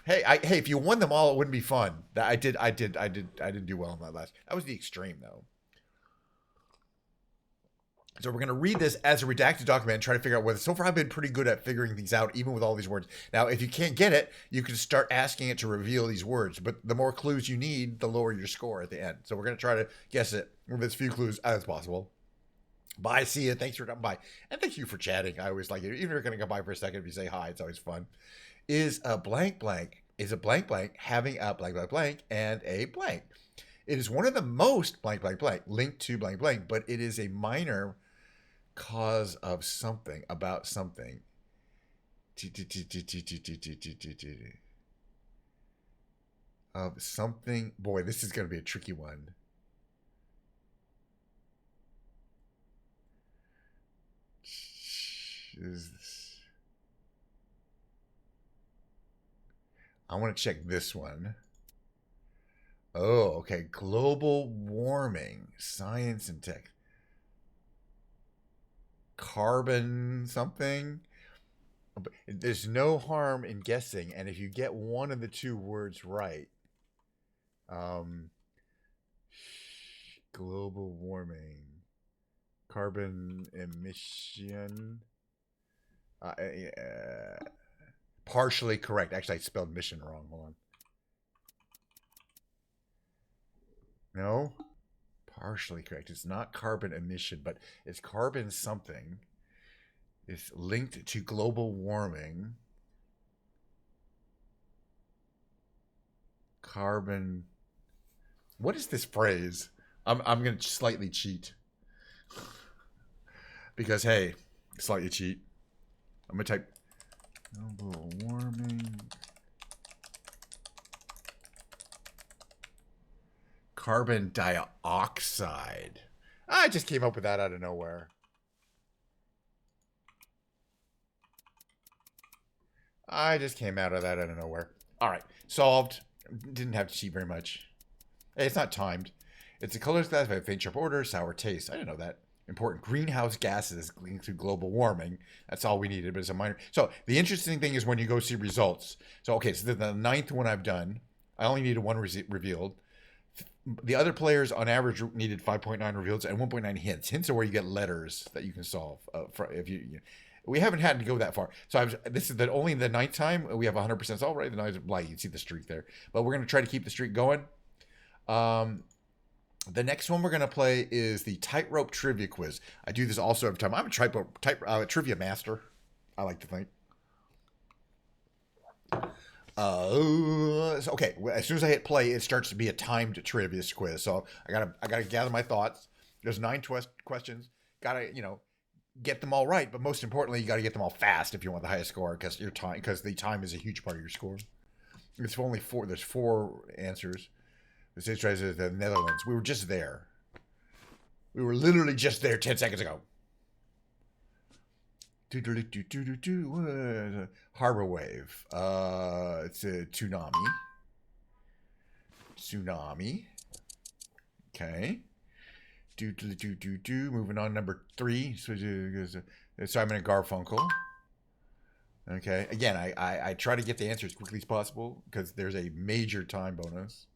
Hey, if you won them all, it wouldn't be fun. I didn't do well on that last. That was the extreme, though. So we're going to read this as a redacted document and try to figure out whether. So far, I've been pretty good at figuring things out, even with all these words. Now, if you can't get it, you can start asking it to reveal these words. But the more clues you need, the lower your score at the end. So we're going to try to guess it with as few clues as possible. Bye, see you. Thanks for coming by. And thank you for chatting. I always like it. Even if you're going to come by for a second, if you say hi, it's always fun. Is a blank having a blank blank and a blank? It is one of the most blank linked to blank, but it is a minor cause of something, about something. Of something. Boy, this is going to be a tricky one. I want to check this one. Oh, okay. Global warming, science and tech. Carbon something. There's no harm in guessing, and if you get one of the 2 words right, global warming, carbon emission, partially correct. Actually, I spelled mission wrong. Hold on. No, partially correct. It's not carbon emission, but it's carbon something. It's linked to global warming. Carbon. What is this phrase? I'm going to slightly cheat. Because, hey, slightly cheat. I'm going to type global warming. Carbon dioxide. I just came up with that out of nowhere. I just came out of that out of nowhere. All right, solved. Didn't have to cheat very much. Hey, it's not timed. It's a colors classified faint sharp order, sour taste. I didn't know that. Important greenhouse gases linked to global warming. That's all we needed, but it's a minor. So the interesting thing is when you go see results. So, okay, so the 9th one I've done. I only needed 1 revealed. The other players on average needed 5.9 reveals and 1.9 hints. Hints are where you get letters that you can solve. We haven't had to go that far. So this is only the 9th time we have 100% solve, right? The 9th, like, you can see the streak there. But we're going to try to keep the streak going. The next one we're going to play is the tightrope trivia quiz. I do this also every time. I'm a trivia master, I like to think. Okay. As soon as I hit play, it starts to be a timed trivia quiz. So I gotta gather my thoughts. There's 9 questions. Gotta get them all right, but most importantly, you gotta get them all fast if you want the highest score, because the time is a huge part of your score. It's only 4. There's 4 answers. The stage tries the Netherlands. We were just there. We were literally just there 10 seconds ago. Harbor wave. It's a tsunami. Okay. Moving on, number 3. Simon and Garfunkel. Okay. Again, I try to get the answer as quickly as possible because there's a major time bonus.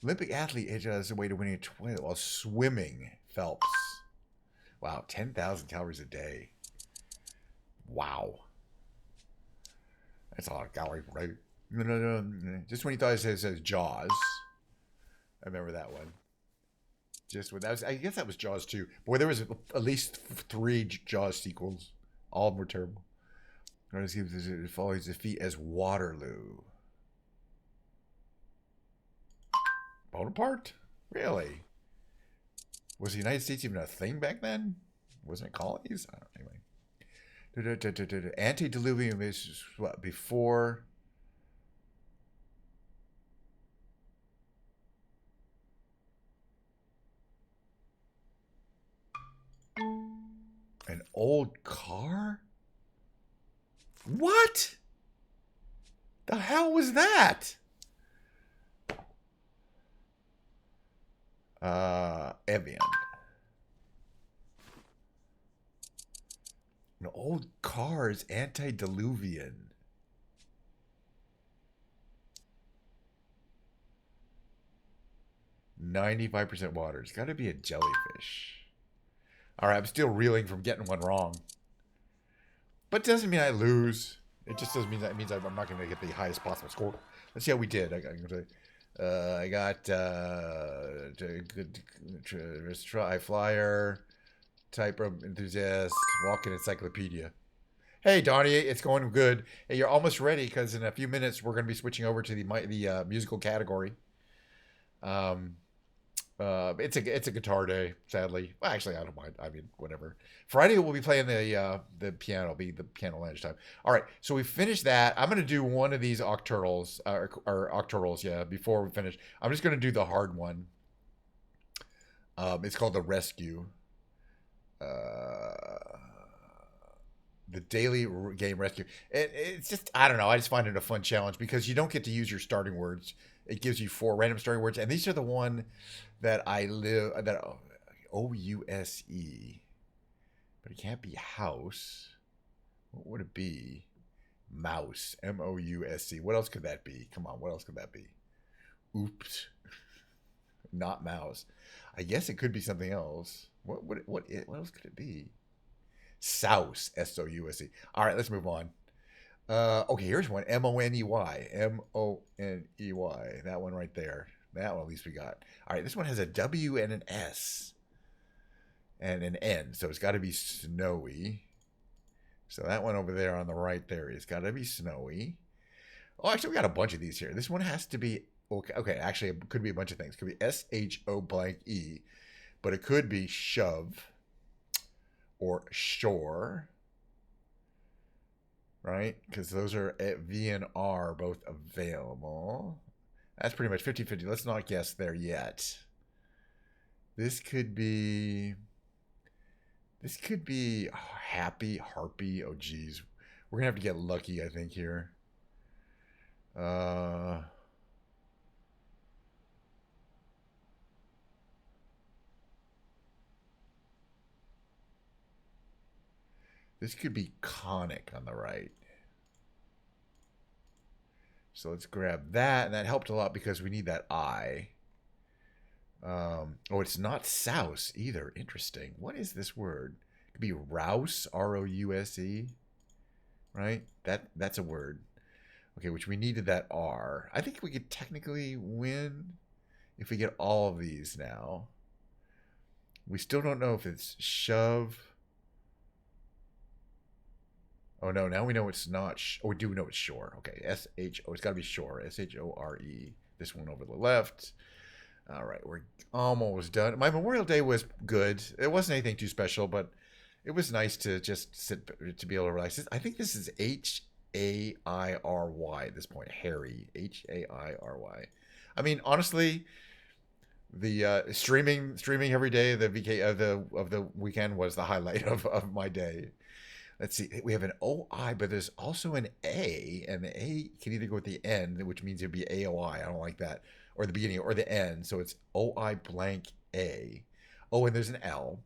Olympic athlete has a way to winning a 20 while swimming. Phelps. Wow, 10,000 calories a day. Wow. That's a lot of calories, right? Just when you thought it says Jaws. I remember that one. Just when that was, I guess that was Jaws 2. Boy, there was at least 3 Jaws sequels. All of them were terrible. Follows defeat as Waterloo. Bonaparte? Really? Was the United States even a thing back then? Wasn't it colonies? I don't know, anyway. Antediluvian is what? Before. An old car? What? The hell was that? Evian. An old car is antediluvian. %95 water. It's got to be a jellyfish. All right, I'm still reeling from getting one wrong. But it doesn't mean I lose. It just doesn't mean that. It means I'm not going to get the highest possible score. Let's see how we did. I got try flyer, type enthusiast, walking encyclopedia. Hey Donnie, it's going good. Hey, you're almost ready because in a few minutes we're going to be switching over to the musical category. It's a guitar day, sadly. Well, actually, I don't mind. I mean, whatever. Friday we'll be playing the piano. It'll be the piano lunch time. All right, so we finished that. I'm gonna do one of these octorals or octorals, yeah. Before we finish, I'm just gonna do the hard one. It's called the Rescue. The daily game rescue. It's just, I don't know. I just find it a fun challenge because you don't get to use your starting words. It gives you 4 random starting words, and these are the one that I live that OUSE, but it can't be house. What would it be? Mouse. MOUSE. What else could that be? Come on, what else could that be? Oops. Not mouse. I guess it could be something else. What else could it be? Souse. SOUSE. All right, let's move on. Okay, here's one. MONEY. MONEY. That one right there. That one at least we got. All right, this one has a W and an S and an N, so it's got to be snowy. So that one over there on the right there is got to be snowy. Oh, actually, we got a bunch of these here. This one has to be okay. Actually, it could be a bunch of things. It could be SHO_E, but it could be shove or shore. Right? Because those are V and R both available. That's pretty much 50-50. Let's not guess there yet. This could be happy, harpy. Oh, geez. We're going to have to get lucky, I think, here. This could be conic on the right. So let's grab that. And that helped a lot because we need that I. Oh, it's not souse either. Interesting. What is this word? It could be rouse, ROUSE. Right? That's a word. Okay, which we needed that R. I think we could technically win if we get all of these now. We still don't know if it's shove. Oh, no, now we know it's not. We do know it's shore. Okay, SHO. It's got to be shore. SHORE. This one over the left. All right, we're almost done. My Memorial Day was good. It wasn't anything too special, but it was nice to just sit, to be able to relax. I think this is HAIRY at this point. Harry. HAIRY. I mean, honestly, the streaming every day, the VK of the weekend was the highlight of my day. Let's see. We have an OI, but there's also an A, and the A can either go at the end, which means it'd be AOI. I don't like that, or the beginning, or the end. So it's OI blank A. Oh, and there's an L,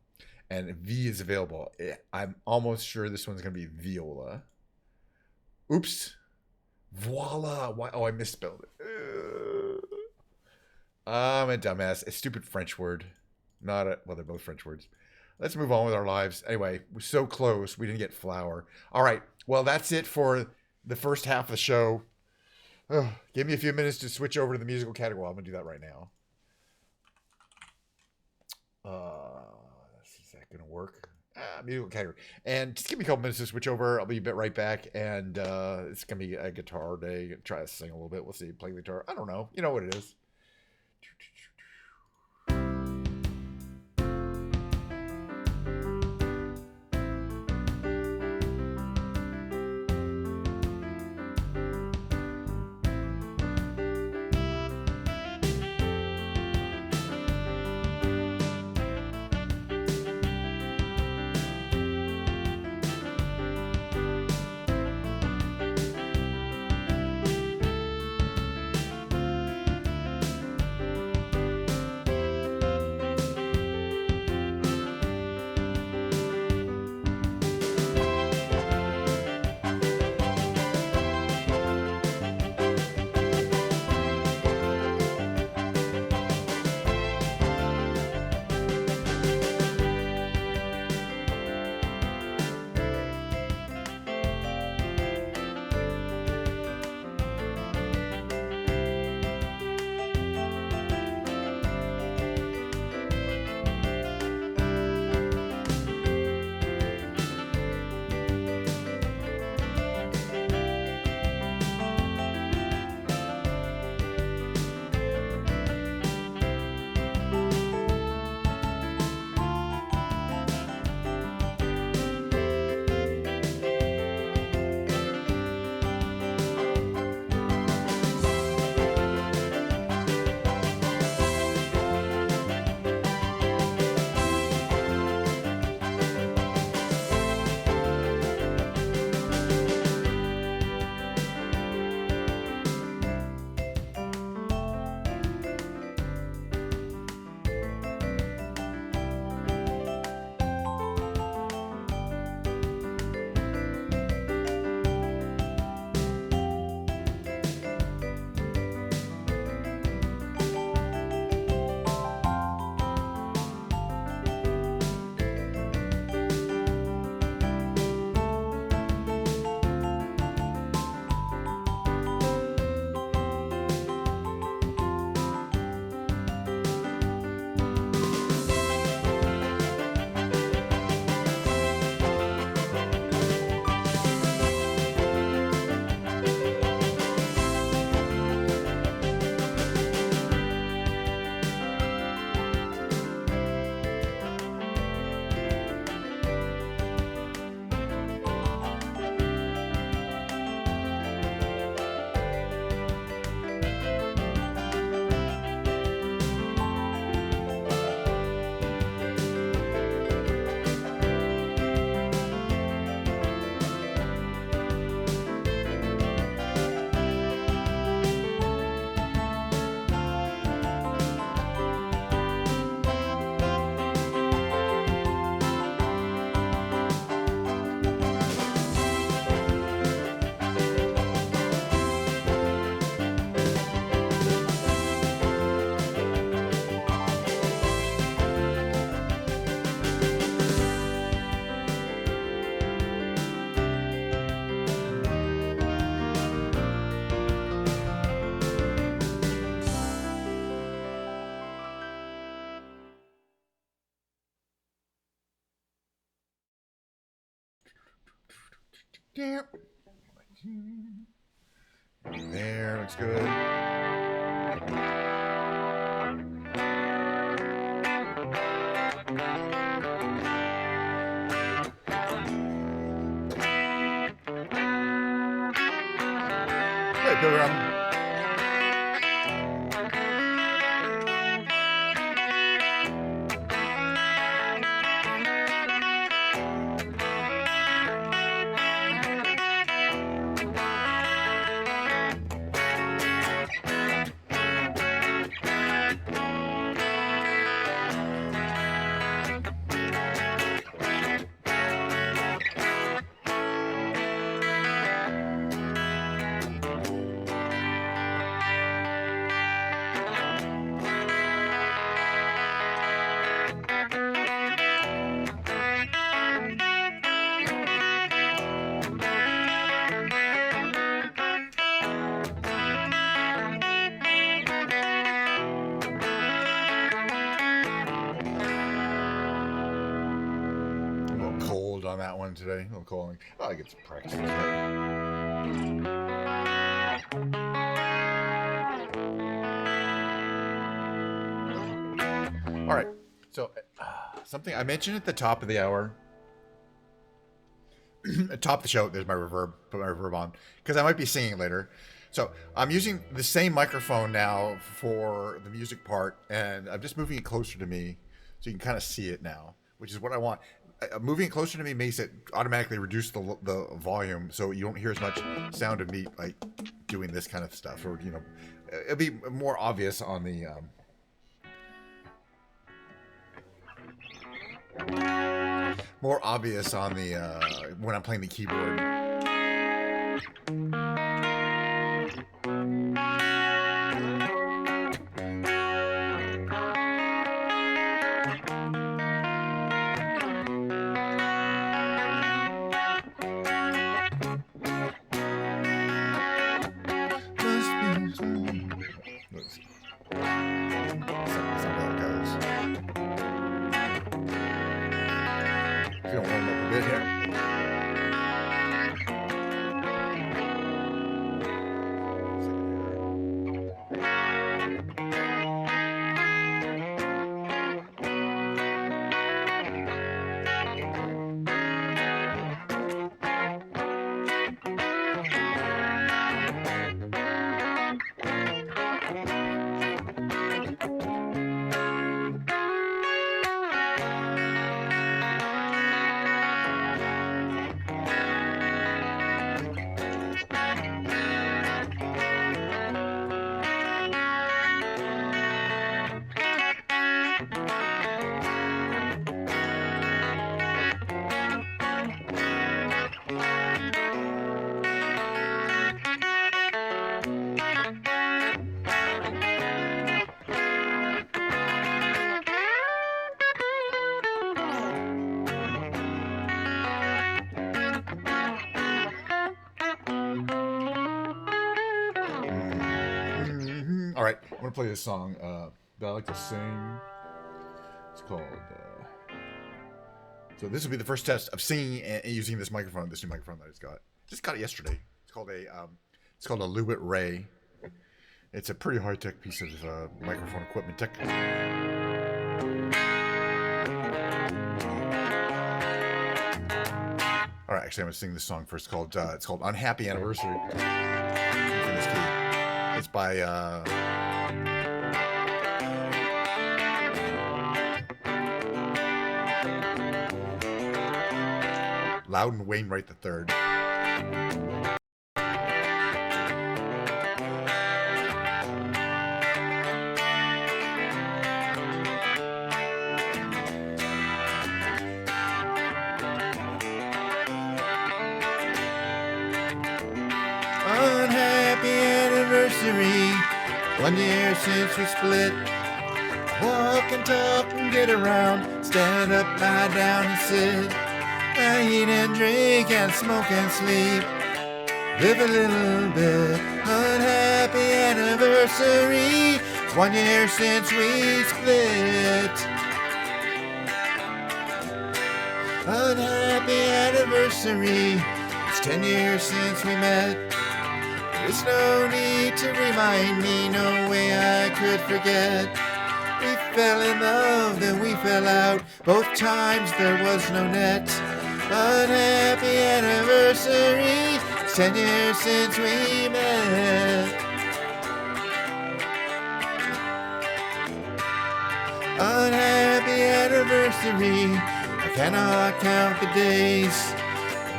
and V is available. I'm almost sure this one's gonna be viola. Oops. Voila. Why? Oh, I misspelled it. I'm a dumbass. A stupid French word. Not a, well, they're both French words. Let's move on with our lives. Anyway, we're so close. We didn't get flour. All right. Well, that's it for the first half of the show. Give me a few minutes to switch over to the musical category. I'm going to do that right now. Is that going to work? Musical category. And just give me a couple minutes to switch over. I'll be right back. And it's going to be a guitar day. Try to sing a little bit. We'll see. Play the guitar. I don't know. You know what it is. Yeah. There, looks good. Hey, Pilgrim. on that one today. A little calling. Oh, I get some practice. All right. So, something I mentioned at the top of the hour. At top of the show, there's my reverb. Put my reverb on because I might be singing later. So I'm using the same microphone now for the music part, and I'm just moving it closer to me so you can kind of see it now, which is what I want. Moving it closer to me makes it automatically reduce the volume, so you don't hear as much sound of me like doing this kind of stuff, or it'll be more obvious on the. More obvious on the when I'm playing the keyboard. All right, I'm gonna play this song that I like to sing. It's called. So this will be the first test of singing and using this microphone, this new microphone that I just got it yesterday. It's called a Lubit Ray. It's a pretty high tech piece of microphone equipment tech. All right, actually, I'm gonna sing this song first. It's called "Unhappy Anniversary." It's by Loudon Wainwright III. Unhappy anniversary, 1 year since we split. Walk and talk and get around, stand up, lie down and sit. I eat and drink and smoke and sleep, live a little bit. Unhappy anniversary, it's 1 year since we split. Unhappy anniversary, it's 10 years since we met. There's no need to remind me, no way I could forget. We fell in love, then we fell out. Both times there was no net. Unhappy anniversary, it's 10 years since we met. Unhappy anniversary, I cannot count the days,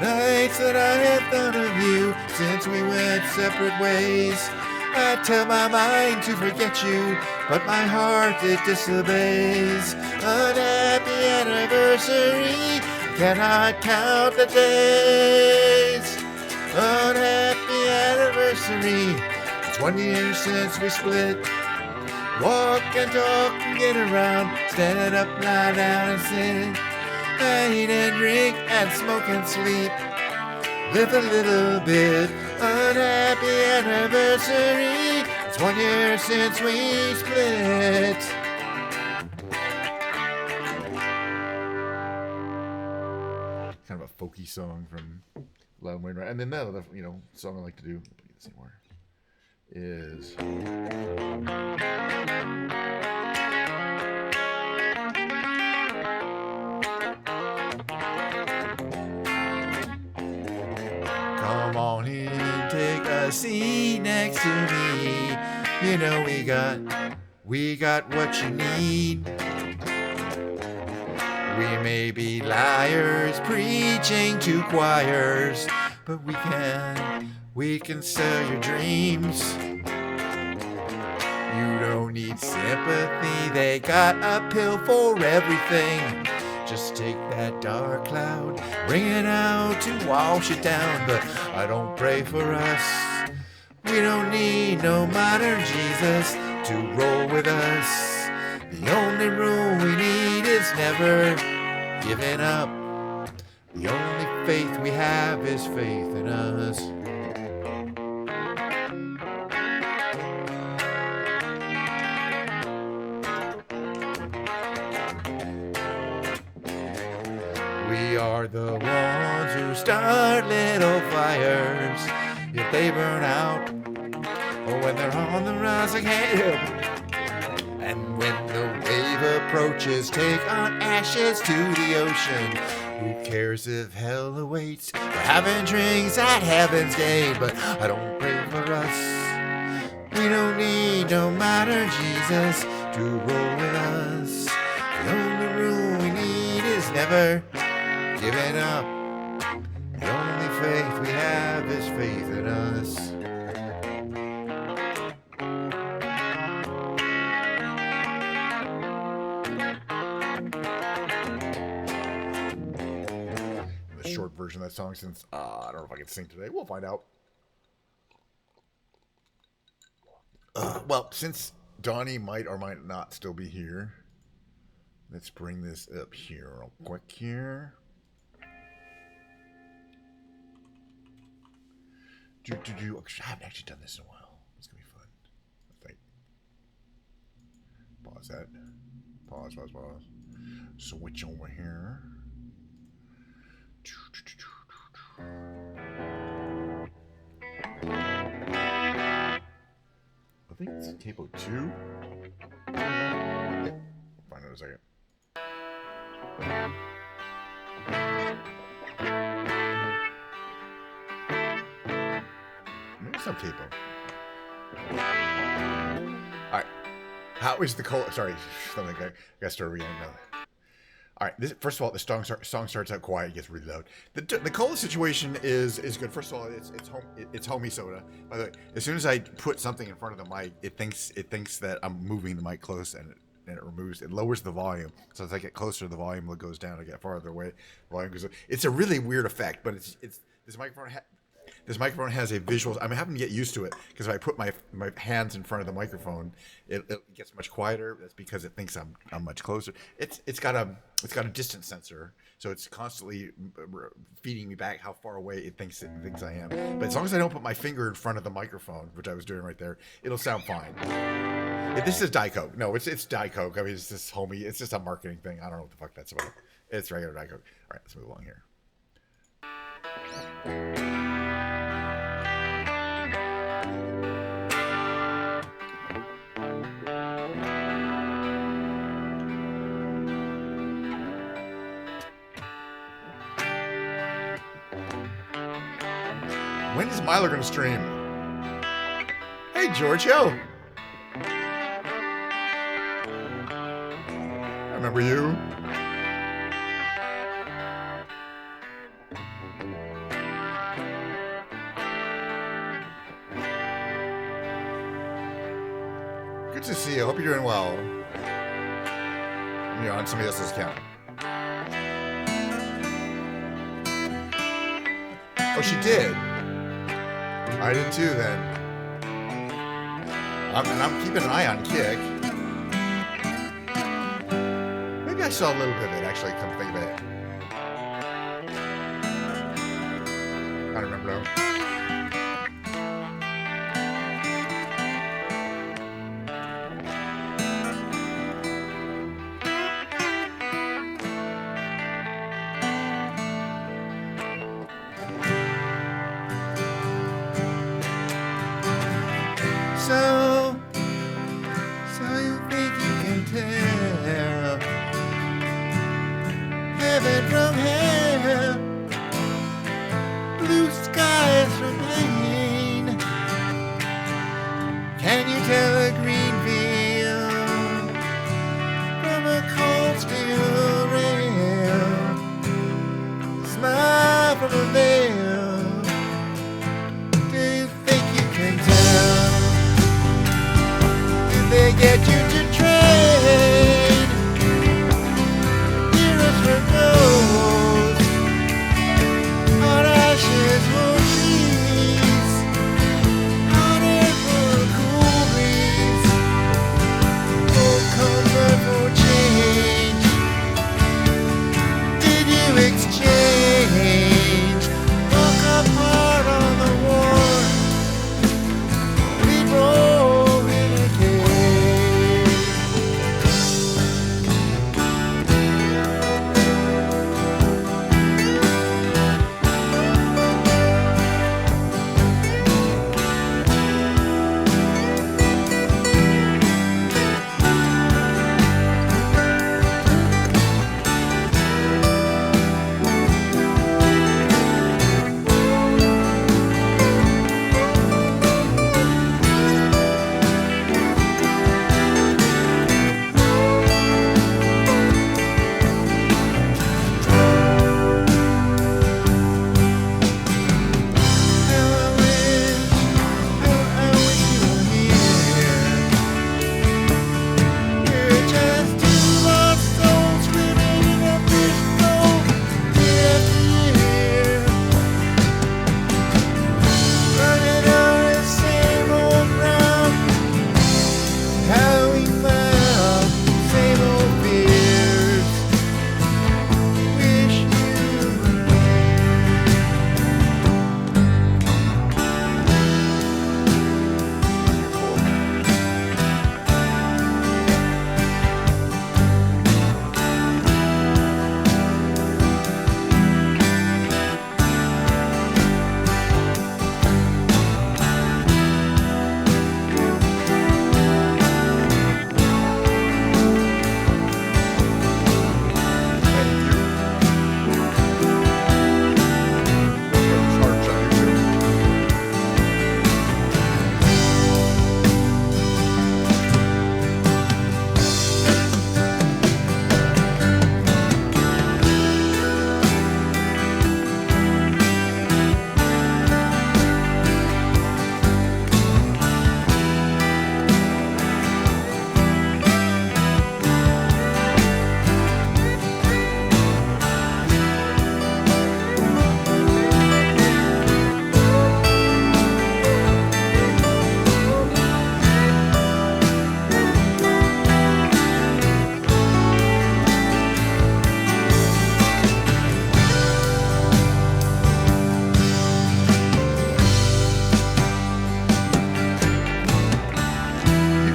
nights that I have thought of you since we went separate ways. I tell my mind to forget you, but my heart it disobeys. Unhappy anniversary, cannot count the days. Unhappy anniversary, it's 1 year since we split. Walk and talk and get around, stand up, lie down and sit. I eat and drink and smoke and sleep, live a little bit. Unhappy anniversary, it's 1 year since we split. Kind of a folky song from Loud Wind, right? And then the other, song I like to do. Let's see more. Is come on in, take a seat next to me. You know we got what you need. We may be liars preaching to choirs, but we can sell your dreams. You don't need sympathy, they got a pill for everything. Just take that dark cloud, bring it out to wash it down. But I don't pray for us. We don't need no modern Jesus to roll with us. The only rule we need is never giving up. The only faith we have is faith in us. We are the ones who start little fires. If they burn out, or when they're on the rise, I can't help it. And when the wave approaches, take our ashes to the ocean. Who cares if hell awaits? We're having drinks at heaven's gate, but I don't pray for us. We don't need no modern Jesus to roll with us. The only rule we need is never giving up. The only faith we have is faith in us. The short version of that song, since I don't know if I can sing today. We'll find out. Well, since Donnie might or might not still be here, let's bring this up here real quick here. I haven't actually done this in a while. It's gonna be fun, I think. Pause that. Pause. Switch over here. I think it's capo 2. Find out in a second. Maybe some capo. Alright. How is the cold? Sorry, something I got started again now. All right. First of all, the song starts out quiet, gets really loud. The cola situation is good. First of all, it's homey soda. By the way, as soon as I put something in front of the mic, it thinks that I'm moving the mic close, and it lowers the volume. So as I get closer, the volume goes down. I get farther away, the volume goes up. It's a really weird effect, but it's this microphone. This microphone has a visual. I'm having to get used to it because if I put my hands in front of the microphone, it gets much quieter. That's because it thinks I'm much closer. It's got a distance sensor, so it's constantly feeding me back how far away it thinks I am. But as long as I don't put my finger in front of the microphone, which I was doing right there, it'll sound fine. This is Diet Coke. No, it's Diet Coke. I mean, it's just homey. It's just a marketing thing. I don't know what the fuck that's about. It's regular Diet Coke. All right, let's move along here. When is Milo going to stream? Hey, Giorgio. I remember you. Good to see you. Hope you're doing well. You're on somebody else's account. Oh, she did. I did too, then. I'm keeping an eye on Kick. Maybe I saw a little bit of it, actually, come to think of it. I don't remember though. tell heaven from hell, blue skies from pain. Can you tell a green field from a cold steel rail? Smile from a veil. Do you think you can tell? Did they get you to trade heroes for gold? Hot ashes for trees, hot air for a cool breeze, old comfort for change. Did you exchange? Walk apart on the war. We roll in a cage.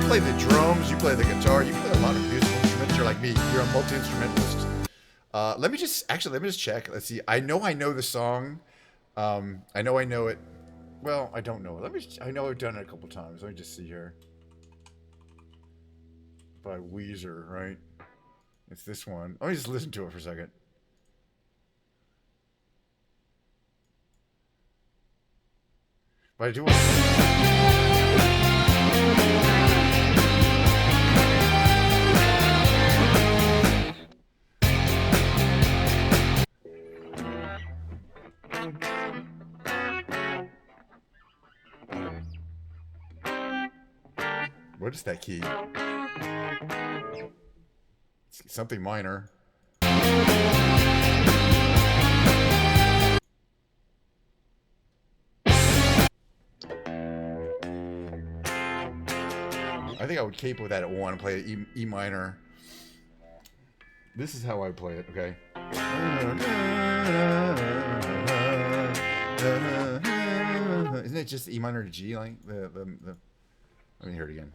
Play the drums, you play the guitar, you play a lot of musical instruments. You're like me, you're a multi-instrumentalist. Let me just check. Let's see. I know the song. I know it. Well, I don't know. I know I've done it a couple times. Let me just see here. By Weezer, right? It's this one. Let me just listen to it for a second. But I do want What is that key? It's something minor. I think I would capo that at 1 and play it E minor. This is how I play it, okay? Isn't it just E minor to G, like the let me hear it again.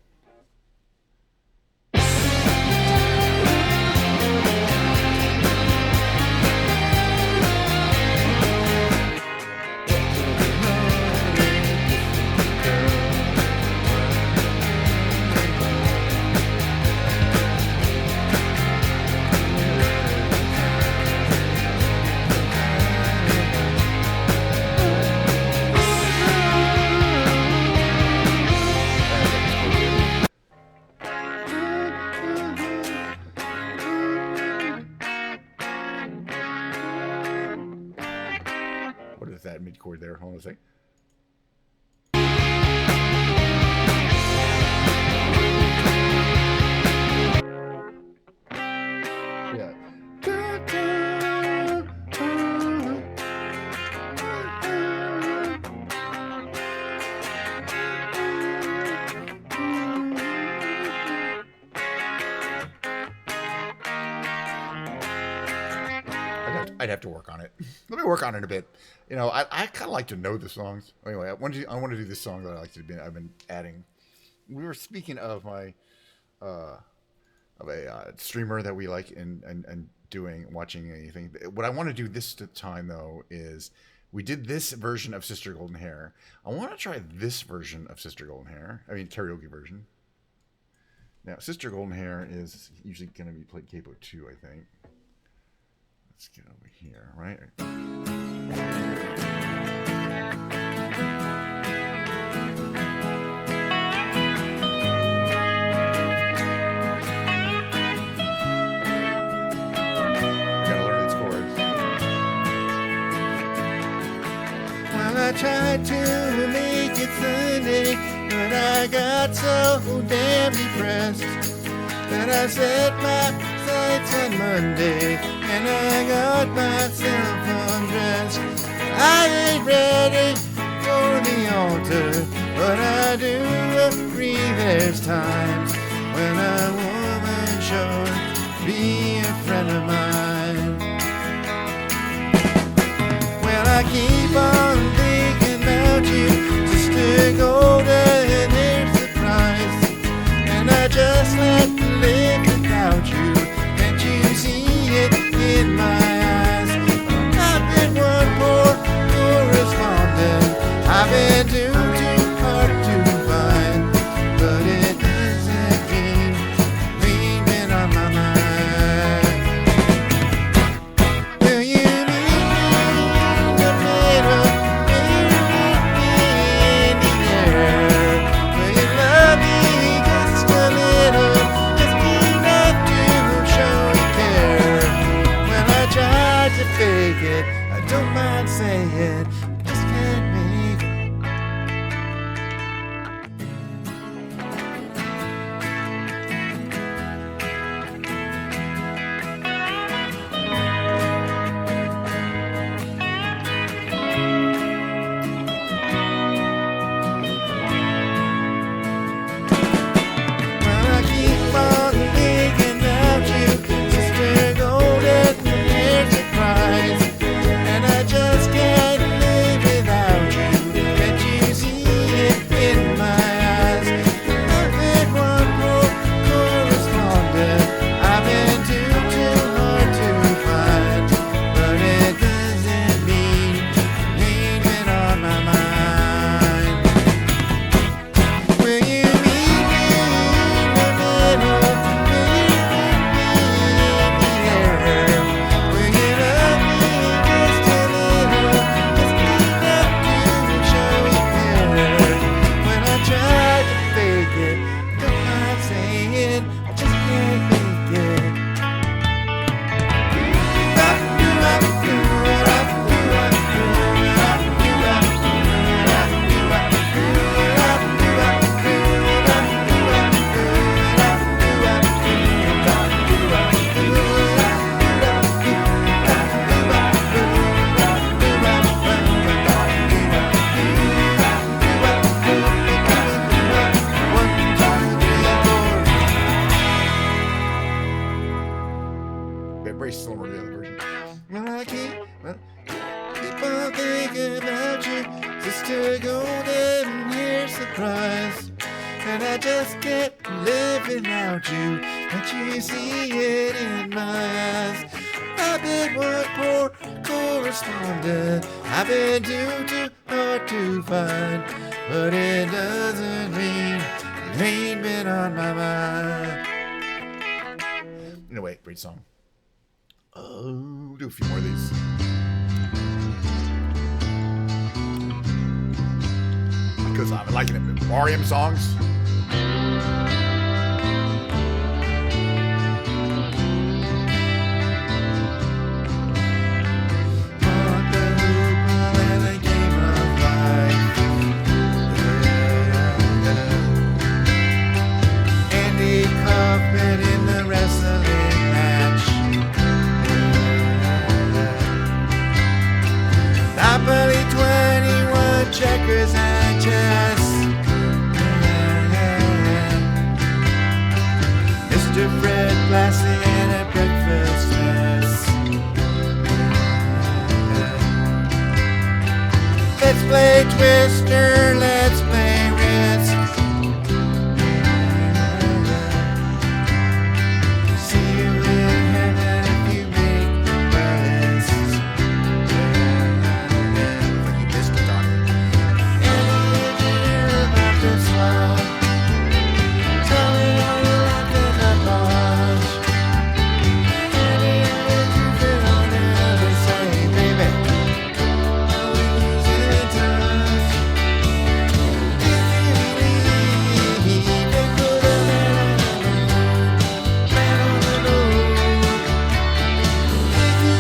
mid chord there. Hold on a sec. Yeah. I'd have to work on it. Let me work on it a bit. You know, I kind of like to know the songs. Anyway, I want to do this song that I like to do. I've been adding. We were speaking of my of a streamer that we like and watching anything. What I want to do this time though is we did this version of Sister Golden Hair. I want to try this version of Sister Golden Hair. I mean karaoke version. Now Sister Golden Hair is usually going to be played capo 2, I think. Let's get over here, right? Gotta learn these chords. Well, I tried to make it Sunday, but I got so damn depressed that I set my sights on Monday, and I got myself undressed. I ain't ready for the altar, but I do agree there's times when a woman should be a friend of mine. Well, I keep on thinking about you, Sister Golden Hair Surprise, and I just let live without you. Can't you see it in my eyes? I've been one poor correspondent. I've been too hard to find, but it doesn't mean we've been on my mind. Will you leave me a little? Will you leave me in the air? Will you love me just a little? To fake it, I don't mind saying it, I just can't make it. Well, I keep on thinking about you, Sister Golden Hair Surprise, and I just can't live without you. Can't you see it in my eyes? I've been one more correspondent. I've been too hard to find, but it doesn't mean you've been on my mind. Will you meet me in the middle? Will you meet me in the air? Will you love me just a little? Just enough to show you care. When I try to fake it, don't mind saying I just can't make it. Very similar to the other version. Well, I keep on thinking about you, Sister Golden Hair Surprise, and I just can't live without you. Can't you see it in my eyes? I've been one poor correspondent. I've been too hard to find, but it doesn't mean you ain't been on my mind. Anyway, great song. Oh, do a few more of these. Because I'm liking it. REM songs. On the hoop and the game. gingerbread blasting and a breakfast mess. Let's play Twister, let's play Risk. See you in heaven if you make the list. Like you missed it, Donnie. Any engineer about this one? Tell me how you laughed in the bunch. Any other fit on ever say, baby, are we losing touch? If you believe they put a man on the moon. If you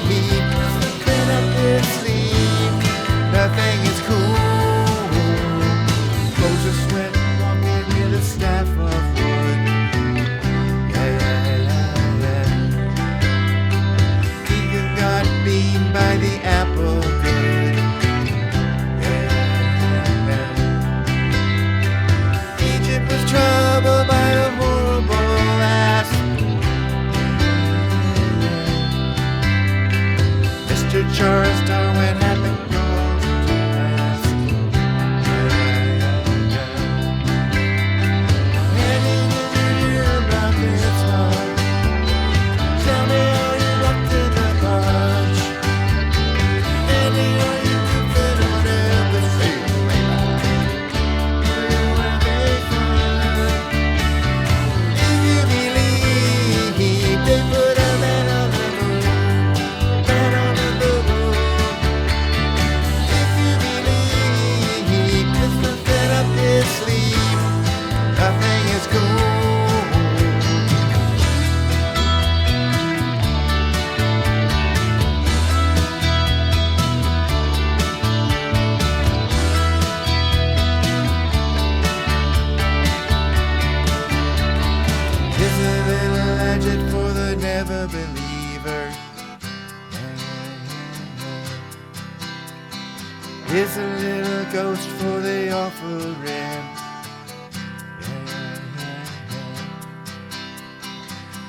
believe something up his sleeve, nothing is cool. Moses went walking with a staff of wood. Deacon got beaten by the apple good. Egypt was troubled by a horrible ass. Mr. Charles Darwin had the cause to ask. Any engineer about this one? Tell me how you rocked in the bunch. Any are you fit on everything? We're having fun. If you believe they put a man on the moon, man on the moon. If you believe there's nothing up his sleeve, nothing is cool. Here's a little legend for the never believer. Here's a little ghost for the offering.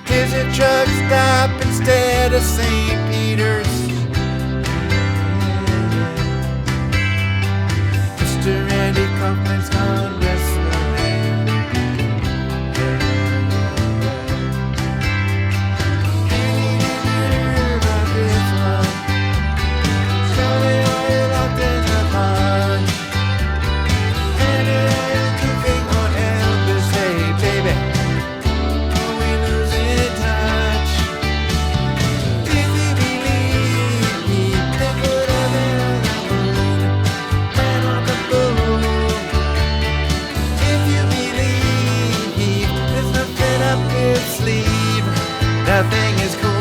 Here's a truck stop instead of St. Peter's. Mr. Andy Kaufman's gone wrestling. Any engineer about this one? Tell me how you locked in the punch. Any are you goofing on Elvis? Hey, baby, are we losing touch? If you believe they put a man on the moon, man on the moon. If you believe there's nothing up his sleeve, nothing is cool.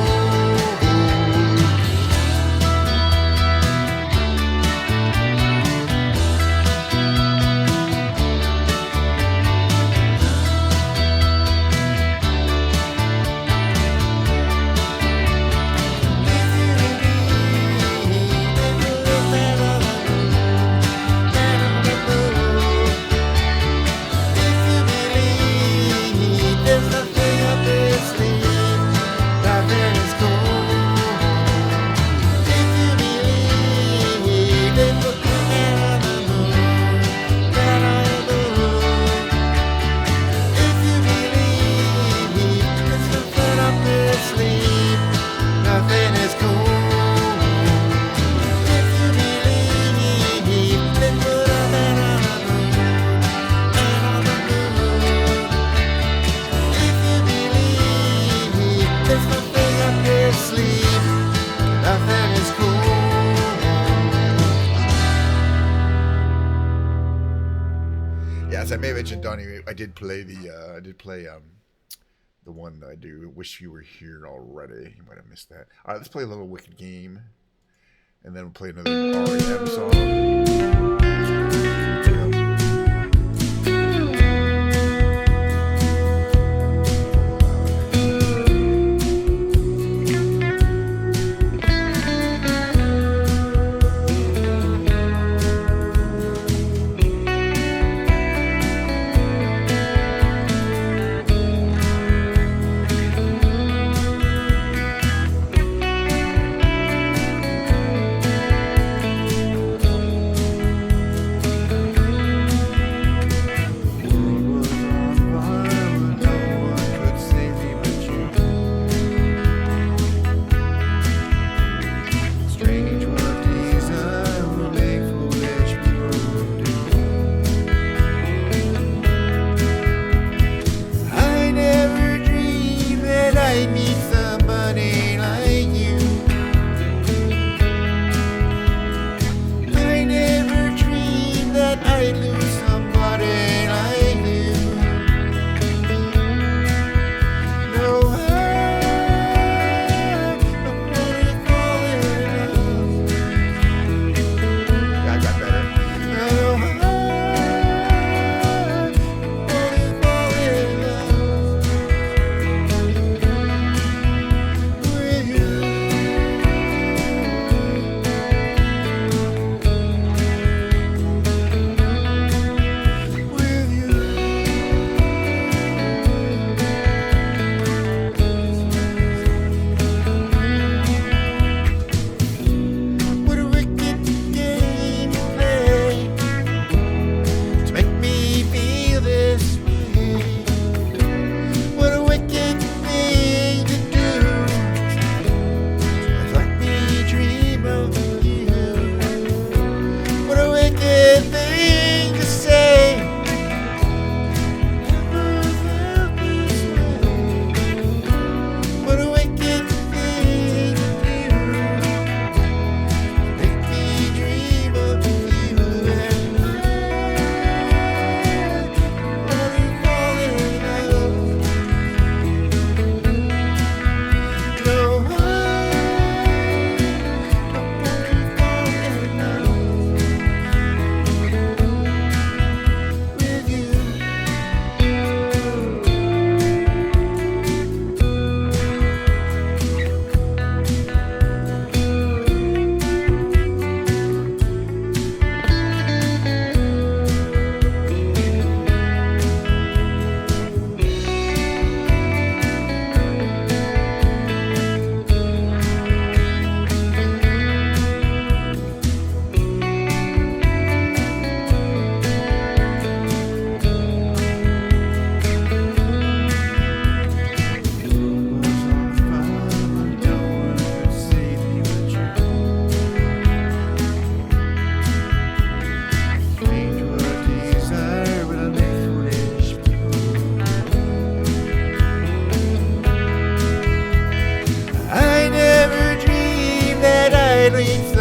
Nothing is cool. If you believe they put a man on the moon, man on the moon. If you believe there's nothing up his sleeve, nothing is cool. Yeah, as I may have mentioned, Donnie, I did play the one that I do. Wish you were here already. You might have missed that. All right, let's play a little Wicked Game, and then we'll play another REM song.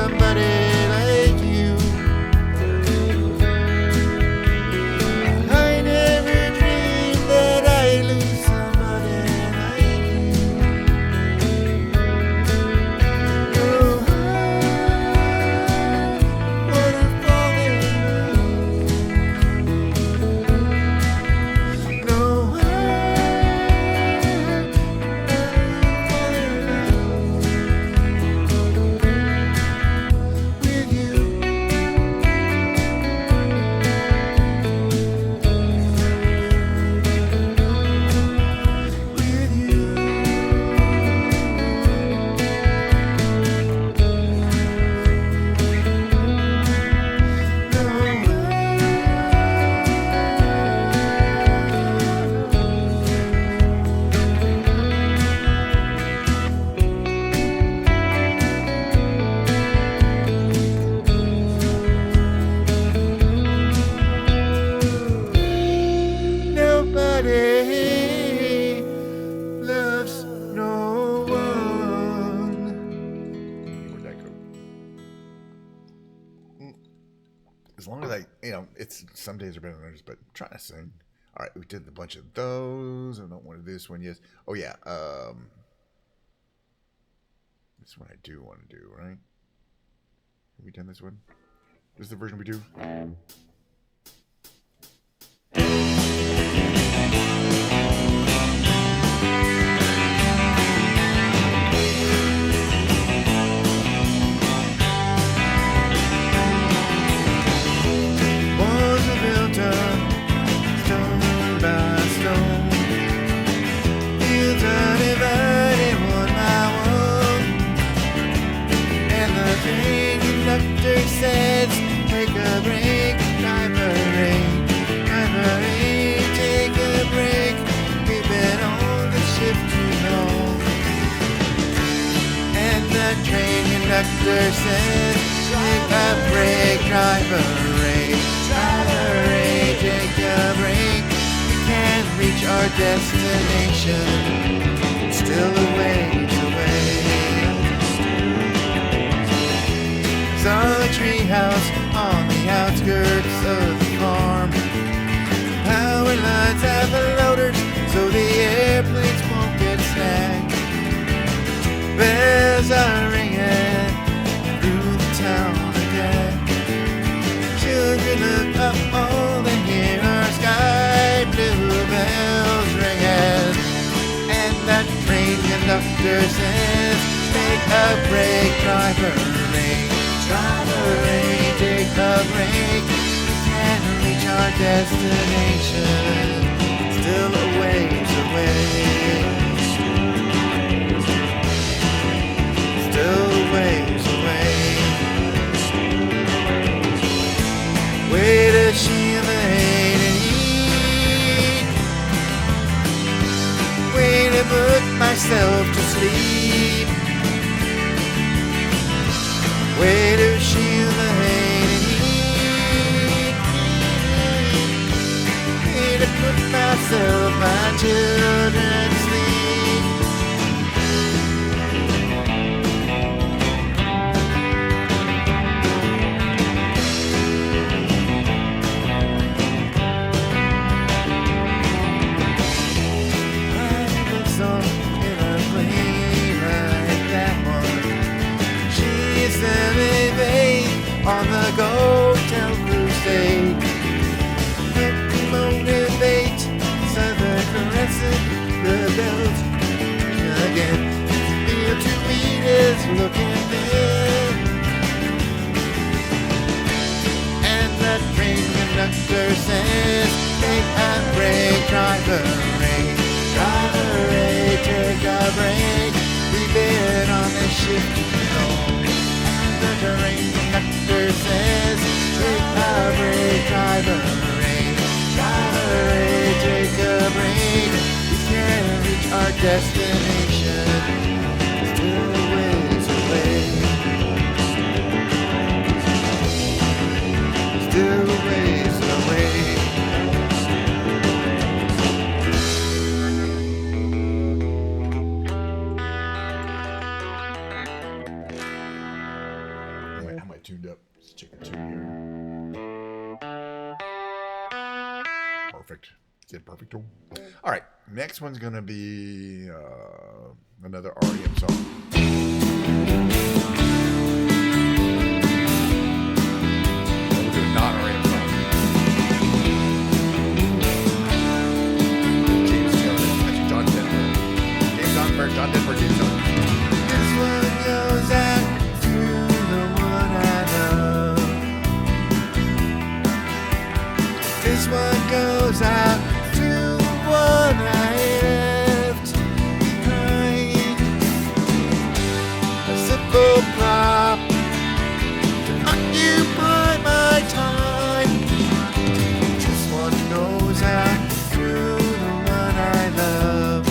somebody like you. I never dreamed that I'd lose somebody like you. No heart would have fallen in love. No heart fallen in love with you. With you. Nobody loves no one. Where'd that go? As long as it's some days are better than others, but I'm trying to sing. All right, we did a bunch of those. I don't want to do this one. Yes. Oh yeah. This one I do want to do, right? Have we done this one? This is the version we do. Walls are built up, stone by stone. Fields are divided one by one. And the train conductor says, take a break, driver rain. Driver rain, take a break. We've been on the ship too long. And the train conductor says, take a break, driver rain. Driver rain, take a break. We can't reach our destination. Still a ways away. Saw a treehouse on the outskirts of the farm. Power lines have the loaders so the airplanes won't get snagged. Bells are ringing through the town again. Children look up, all they hear are sky blue bells ringing. And that train conductor says, take a break, driver rain. Driver rain, take a break. We can't reach our destination. Still a ways away. Still a ways away. Way to shield the hate and heat. Way to put myself to sleep. Way to shield the hate and heat. Way to put myself, my children to sleep. I never saw in a plane like that one. She is on the go tell crusade. Motivate, southern caressing the belt again. Feel to eat is looking thin. And that train conductor says, take a break, driver rain. Driver rain, take a break. We've been on this ship too long. The train conductor says, take a break, driver rain. Driver rain, take a break. We can't reach our destination. Still a ways away. Still a ways away. tuned up. Let's check the tune here. Perfect. Is it perfect? All right. Next one's going to be another REM song. We'll do a non-REM song. James Taylor. Actually, John Denver. John Denver, James Taylor. This one goes out to the one I love. This one goes out to the one I left behind. A simple prop to occupy my time. This one goes out to the one I love.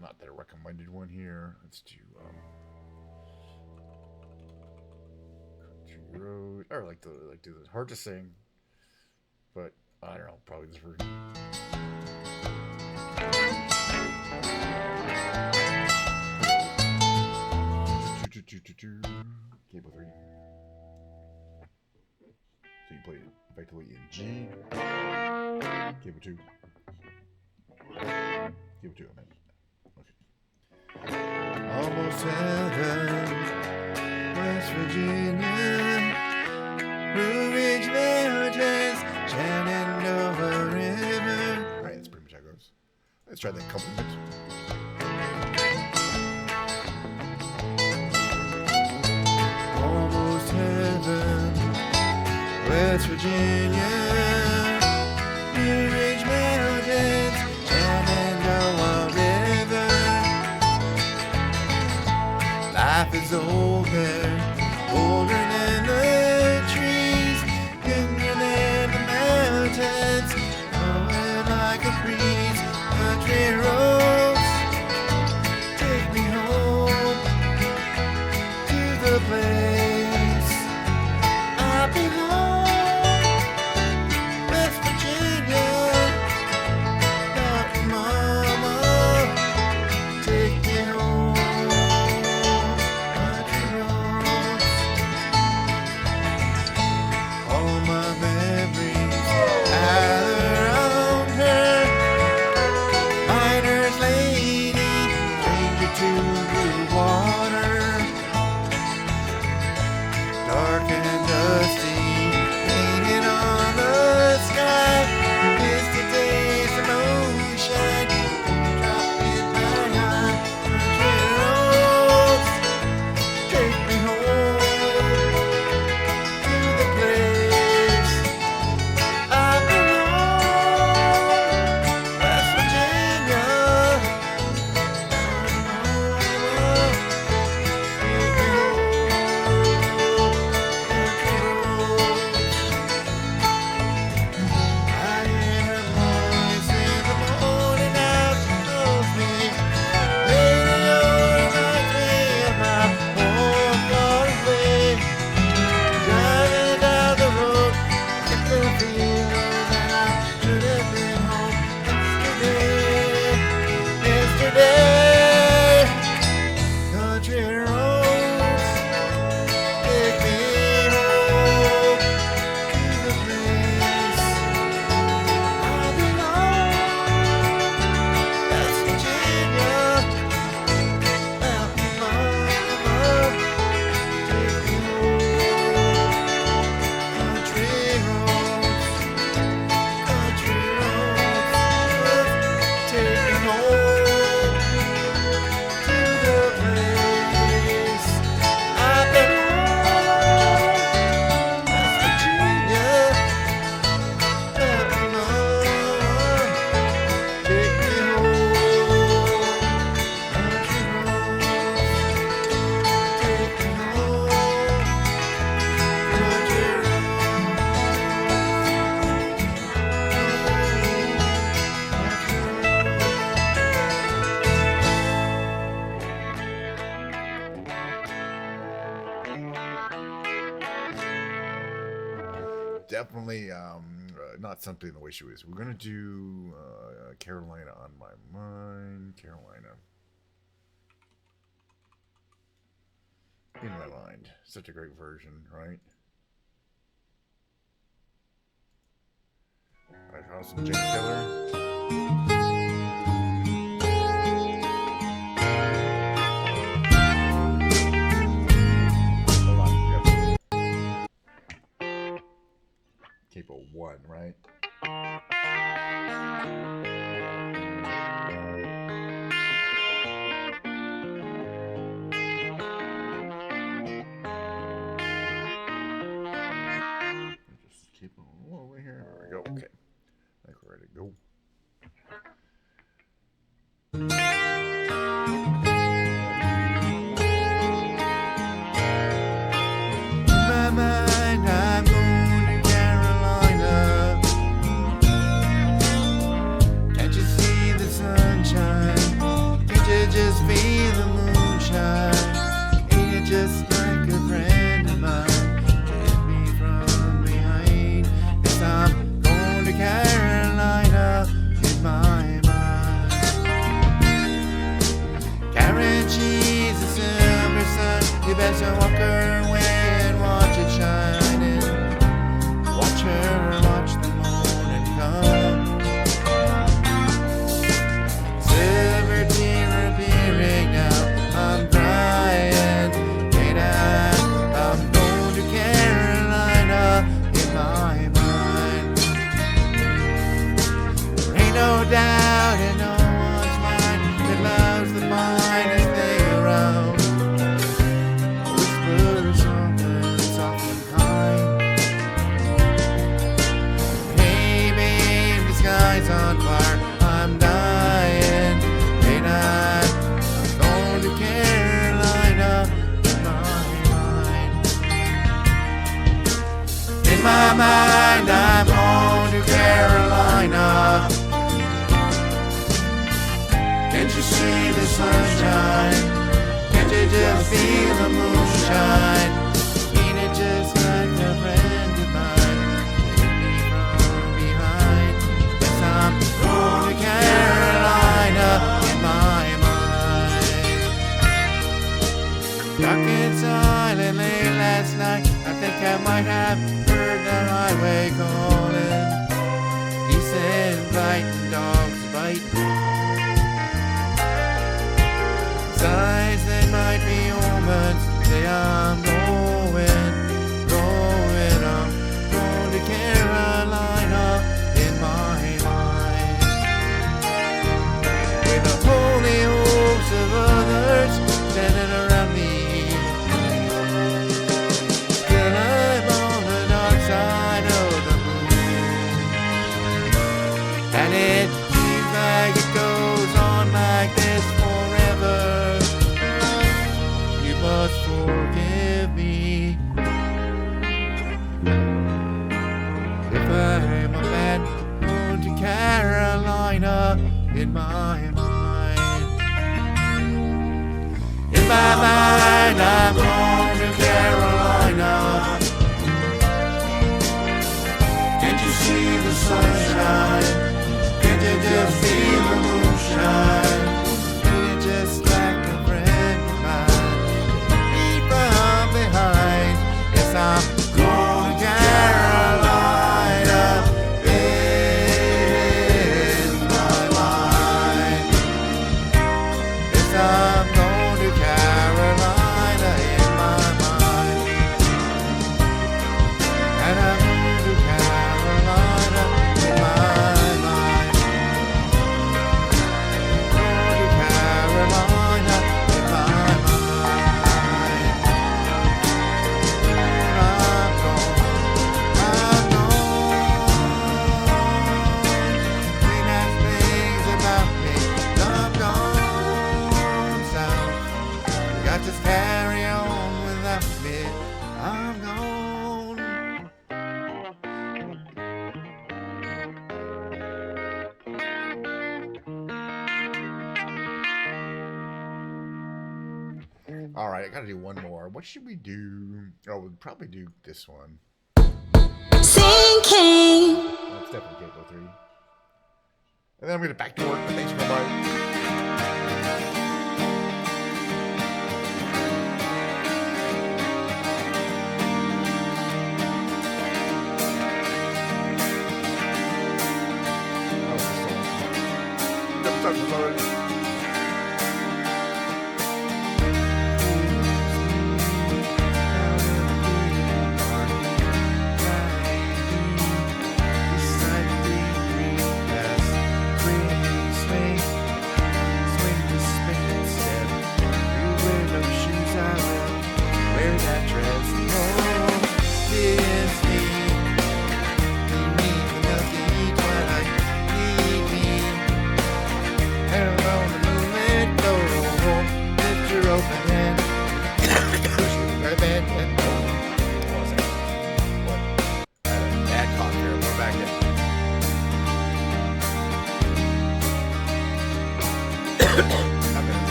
Not the recommended one here. Let's do Country Road. I like to do this. Hard to sing, but I don't know. Probably this version. Cable 3. So you play it effectively in G. Cable 2. Cable 2, I meant. Almost heaven, West Virginia, Blue Ridge Mountains, Shenandoah River. Alright, that's pretty much how it goes. Let's try that accompaniment. Almost heaven, West Virginia, Blue Ridge Mountains, Shenandoah River. Life is older, older than the trees, younger than the mountains, blowing like a breeze. Country roads, take me home to the place I belong. West Virginia, Dr. Mama, take me home. Country roads, definitely not something the way she was. We're gonna do Carolina on my mind. Carolina in my mind. Such a great version, right? I found some Jake Killer. Hold on. Yep. Capo 1, right? Just keep on over here. There we go. Okay. I think we're ready to go. In my mind, I'm going to Carolina. Can't you see the sunshine? Can't you just feel the moonshine? Ain't it just like a friend of mine? Hit me from behind. Yes, I'm going to Carolina in my mind. Carrot cheese, the silver sun. You better walk her way and watch it shining. Watch her, watch the morning come. Silver tear appearing now. I'm crying, ain't I? I'm going to Carolina in my mind. There ain't no doubt in no one's mind that love's the finest thing around. Whisper something soft and kind. Hey babe, the sky's on fire. I'm dying. Ain't I? I'm going to Carolina in my mind. In my mind, I'm going to Carolina. Can't you see the sunshine? Can't you just feel the moonshine? Ain't it just like a friend of mine? Hit me from behind. Yes, I'm going to Carolina in my mind. Dark and silent late last night. I think I might have heard the highway calling. Decent bite and dogs bite. Signs that might be omens. Say I'm going to Carolina in my mind. With the holy hopes of others standing around me. Still I'm on the dark side of the moon. And it seems like it goes on like this forever. You must forgive me if I'm a man going to Carolina in my mind. In my mind, I'm going to Carolina. Can't you see the sunshine? Can't you just feel the moonshine? Ain't it just like a friend of mine? Hit me from behind. Yes, I'm going to Carolina in my mind. Yes, I'm going to Carolina in my mind. And I'm going to Carolina in my mind. Going to Carolina in my mind. I'm gone. They ask things about me. I'm gone south. You got to carry on without me. I'm gone. All right, I gotta do one more. What should we do? Oh, we'll probably do this one. sinking. That's definitely Cable 3. And then I'm going to back to work, but thanks for bye.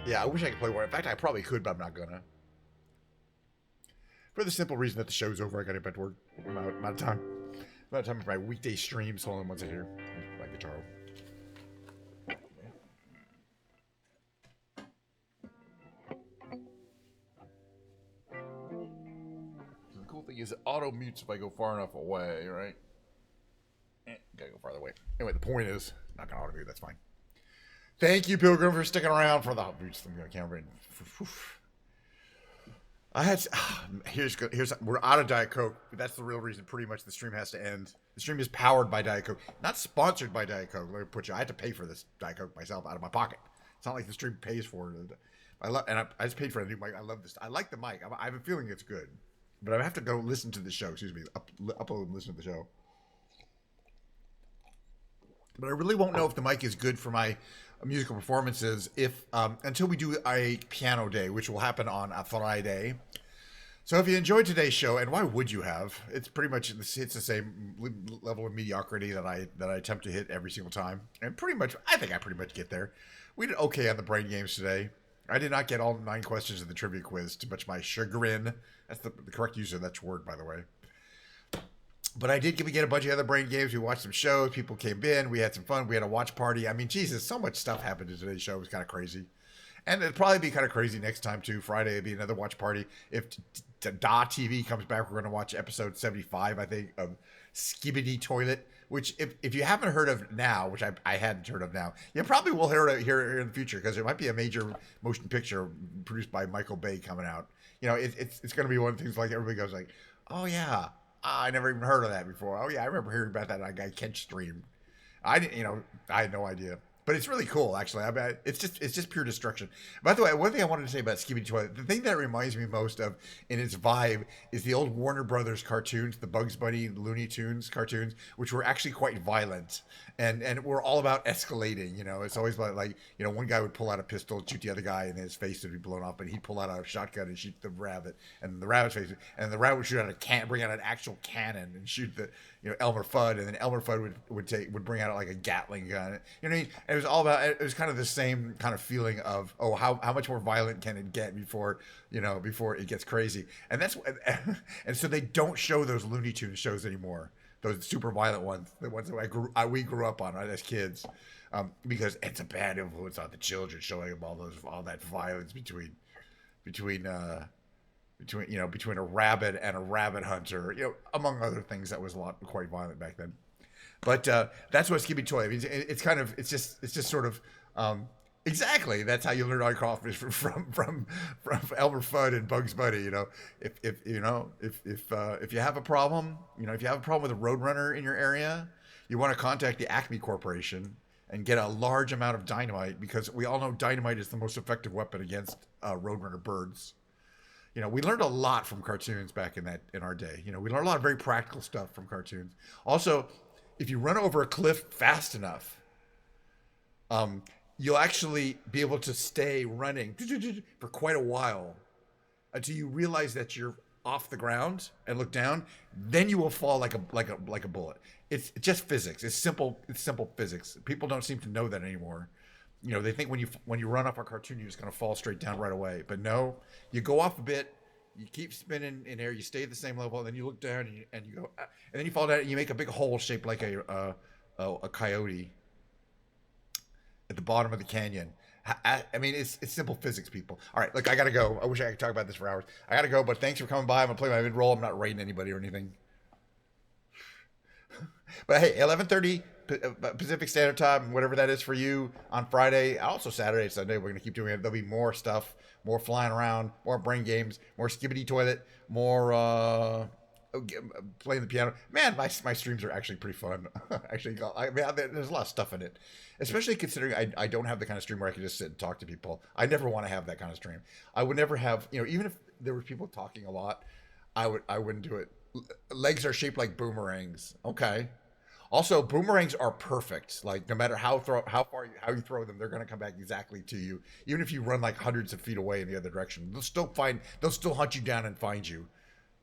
Yeah, I wish I could play more. In fact, I probably could, but I'm not gonna. For the simple reason that the show's over, I gotta get back to work. I'm out of time. I'm out of time for my weekday streams. Hold on one second here. My guitar. The cool thing is it auto mutes if I go far enough away, right? Gotta go farther away. Anyway, the point is, not gonna auto mute. That's fine. Thank you, Pilgrim, for sticking around for the boots. I'm gonna camera in. I had here's we're out of Diet Coke. But that's the real reason. Pretty much the stream has to end. The stream is powered by Diet Coke, not sponsored by Diet Coke. Let me put you. I had to pay for this Diet Coke myself out of my pocket. It's not like the stream pays for it. I just paid for a new mic. I love this. I like the mic. I have a feeling it's good, but I have to go listen to the show. Excuse me. Upload and listen to the show. But I really won't know if the mic is good for my musical performances if until we do a piano day, which will happen on a Friday. So if you enjoyed today's show, and why would you have? It's pretty much it's the same level of mediocrity that I attempt to hit every single time, and pretty much I think I pretty much get there. We did okay on the brain games today. I did not get all 9 questions of the trivia quiz, to much my chagrin. That's the correct use of that word, by the way. But I did get a bunch of other brain games. We watched some shows. People came in. We had some fun. We had a watch party. I mean, Jesus, so much stuff happened in today's show. It was kind of crazy. And it'll probably be kind of crazy next time, too. Friday will be another watch party. If Da TV comes back, we're going to watch episode 75, I think, of Skibidi Toilet, which if you haven't heard of now, which I hadn't heard of now, you probably will hear in the future because there might be a major motion picture produced by Michael Bay coming out. You know, it's going to be one of the things like everybody goes like, oh, yeah. I never even heard of that before. Oh yeah, I remember hearing about that on guy Kent stream. I didn't, I had no idea. But it's really cool, actually. I mean, it's just pure destruction. By the way, one thing I wanted to say about Skibidi Toilet, the thing that reminds me most of in its vibe is the old Warner Brothers cartoons, the Bugs Bunny, Looney Tunes cartoons, which were actually quite violent and were all about escalating. It's always like one guy would pull out a pistol, shoot the other guy, and his face would be blown off, and he'd pull out a shotgun and shoot the rabbit, and the rabbit's face, and the rabbit would shoot out bring out an actual cannon and shoot the Elmer Fudd, and then Elmer Fudd would bring out like a Gatling gun. You know what I mean? And it was all about. It was kind of the same kind of feeling of how much more violent can it get before it gets crazy. And that's and so they don't show those Looney Tunes shows anymore. Those super violent ones, the ones that we grew up on, right, as kids, because it's a bad influence on the children, showing them all that violence between a rabbit and a rabbit hunter, among other things that was quite violent back then. But that's what Skibidi Toilet. I mean, it's just sort of exactly. That's how you learn on crawfish from Elmer Fudd and Bugs Bunny. If you have a problem, if you have a problem with a roadrunner in your area, you want to contact the Acme Corporation and get a large amount of dynamite, because we all know dynamite is the most effective weapon against roadrunner birds. We learned a lot from cartoons back in our day. We learned a lot of very practical stuff from cartoons. Also, if you run over a cliff fast enough, you'll actually be able to stay running for quite a while until you realize that you're off the ground and look down. Then you will fall like a bullet. It's just physics. It's simple physics. People don't seem to know that anymore. They think when you run off a cartoon, you're just going to fall straight down right away. But no, you go off a bit, you keep spinning in air, you stay at the same level, and then you look down and you go, and then you fall down and you make a big hole shaped like a coyote at the bottom of the canyon. I mean, it's simple physics, people. All right, look, I got to go. I wish I could talk about this for hours. I got to go, but thanks for coming by. I'm going to play my mid-roll. I'm not rating anybody or anything. But hey, 11:30 Pacific Standard Time, whatever that is for you on Friday. Also Saturday, Sunday, we're going to keep doing it. There'll be more stuff, more flying around, more brain games, more Skibidi Toilet, more playing the piano. Man, my streams are actually pretty fun. Actually, there's a lot of stuff in it, especially considering I don't have the kind of stream where I can just sit and talk to people. I never want to have that kind of stream. I would never have, even if there were people talking a lot, I wouldn't do it. Legs are shaped like boomerangs. Okay. Also, boomerangs are perfect. Like, no matter how you throw them, they're going to come back exactly to you. Even if you run like hundreds of feet away in the other direction, they'll still hunt you down and find you.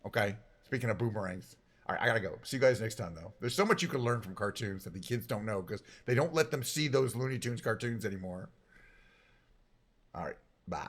Okay. Speaking of boomerangs. All right, I got to go. See you guys next time, though. There's so much you can learn from cartoons that the kids don't know because they don't let them see those Looney Tunes cartoons anymore. All right. Bye.